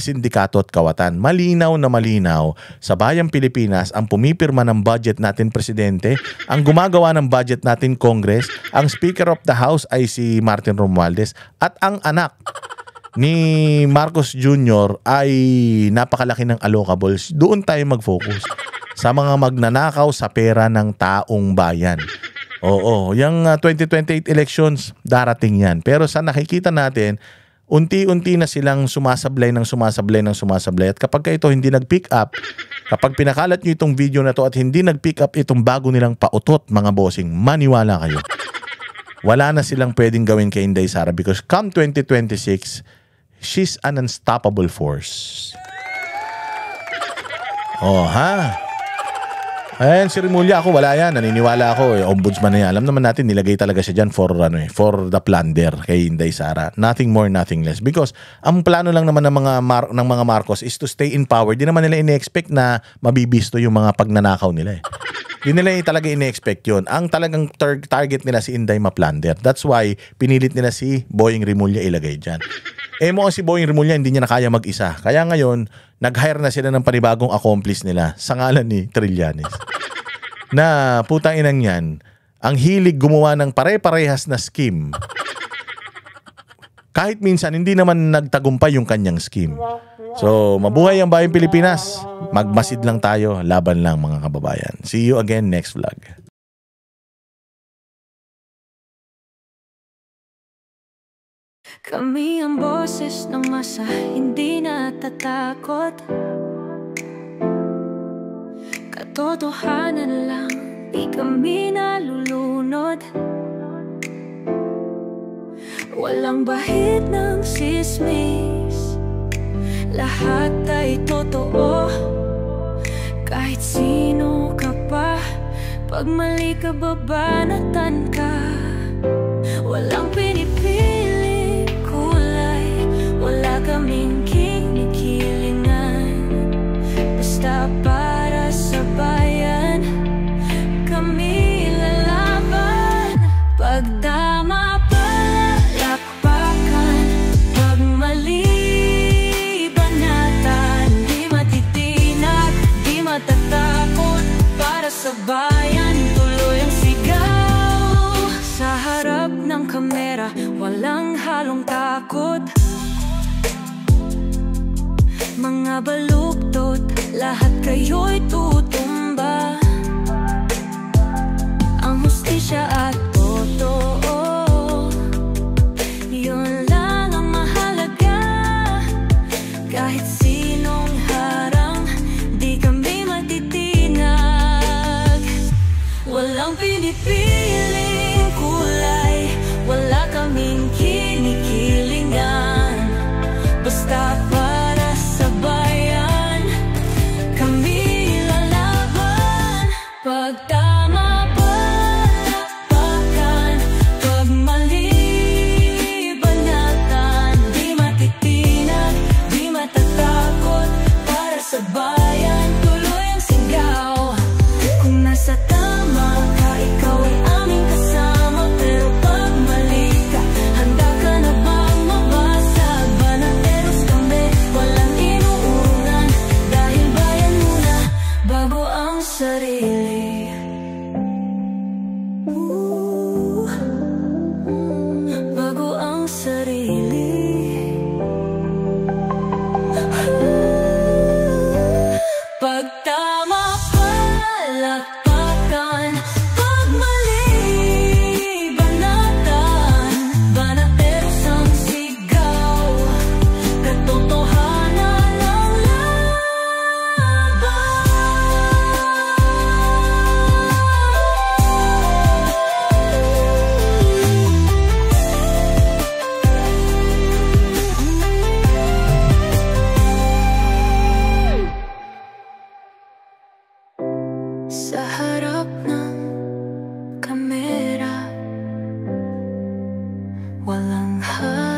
Speaker 2: sindikato at kawatan. Malinaw na malinaw sa bayang Pilipinas ang pumipirma ng budget natin presidente, ang gumagawa ng budget natin Congress, ang Speaker of the House ay si Martin Romualdez at ang anak ni Marcos Jr. ay napakalaki ng allocables. Doon tayo mag-focus sa mga magnanakaw sa pera ng taong bayan. Yung 2028 elections, darating yan. Pero sa nakikita natin, unti-unti na silang sumasablay. At kapag ito hindi nag-pick up, kapag pinakalat nyo itong video na to at hindi nag-pick up itong bago nilang pautot, mga bossing, maniwala kayo. Wala na silang pwedeng gawin kay Inday Sara because come 2026, she's an unstoppable force. Ayan, si Rimulya, ako wala yan. Naniniwala ako, ombudsman na yan. Alam naman natin, nilagay talaga siya dyan for the plunder kay Inday Sara. Nothing more, nothing less. Because ang plano lang naman ng mga Marcos is to stay in power. Di naman nila ine-expect na mabibisto yung mga pagnanakaw nila Di nila talaga ine-expect yun. Ang talagang target nila si Inday ma-plunder. That's why pinilit nila si Boying Rimulya ilagay dyan. Mo si Boying Rimulya hindi niya na kaya mag-isa. Kaya ngayon, nag-hire na sila ng panibagong accomplice nila sa ngalan ni Trillanes. Na putang inang yan, ang hilig gumawa ng pare-parehas na scheme. Kahit minsan, hindi naman nagtagumpay yung kanyang scheme. So, mabuhay ang bayang Pilipinas. Magmasid lang tayo, laban lang mga kababayan. See you again next vlog.
Speaker 7: Kami ang boses ng masa, hindi natatakot. Katotohanan lang, di kami nalulunod. Walang bahid ng sismis, lahat ay totoo. Kahit sino ka pa, pag mali ka babanatan ka. Walang pinipili kulay, wala kaming kinikilingan. Basta para sa bayan, kami lalaban. Pagdama palakpakan, pag mali banatan. Di matitinag, di matatakot, para sa bayan tuloy ang sigaw. Sa harap ng kamera, walang halong takot. Mga baluktot, lahat kayo'y tutumba. Ang hustisya at totoo, yun lang ang mahal. walang hanggan.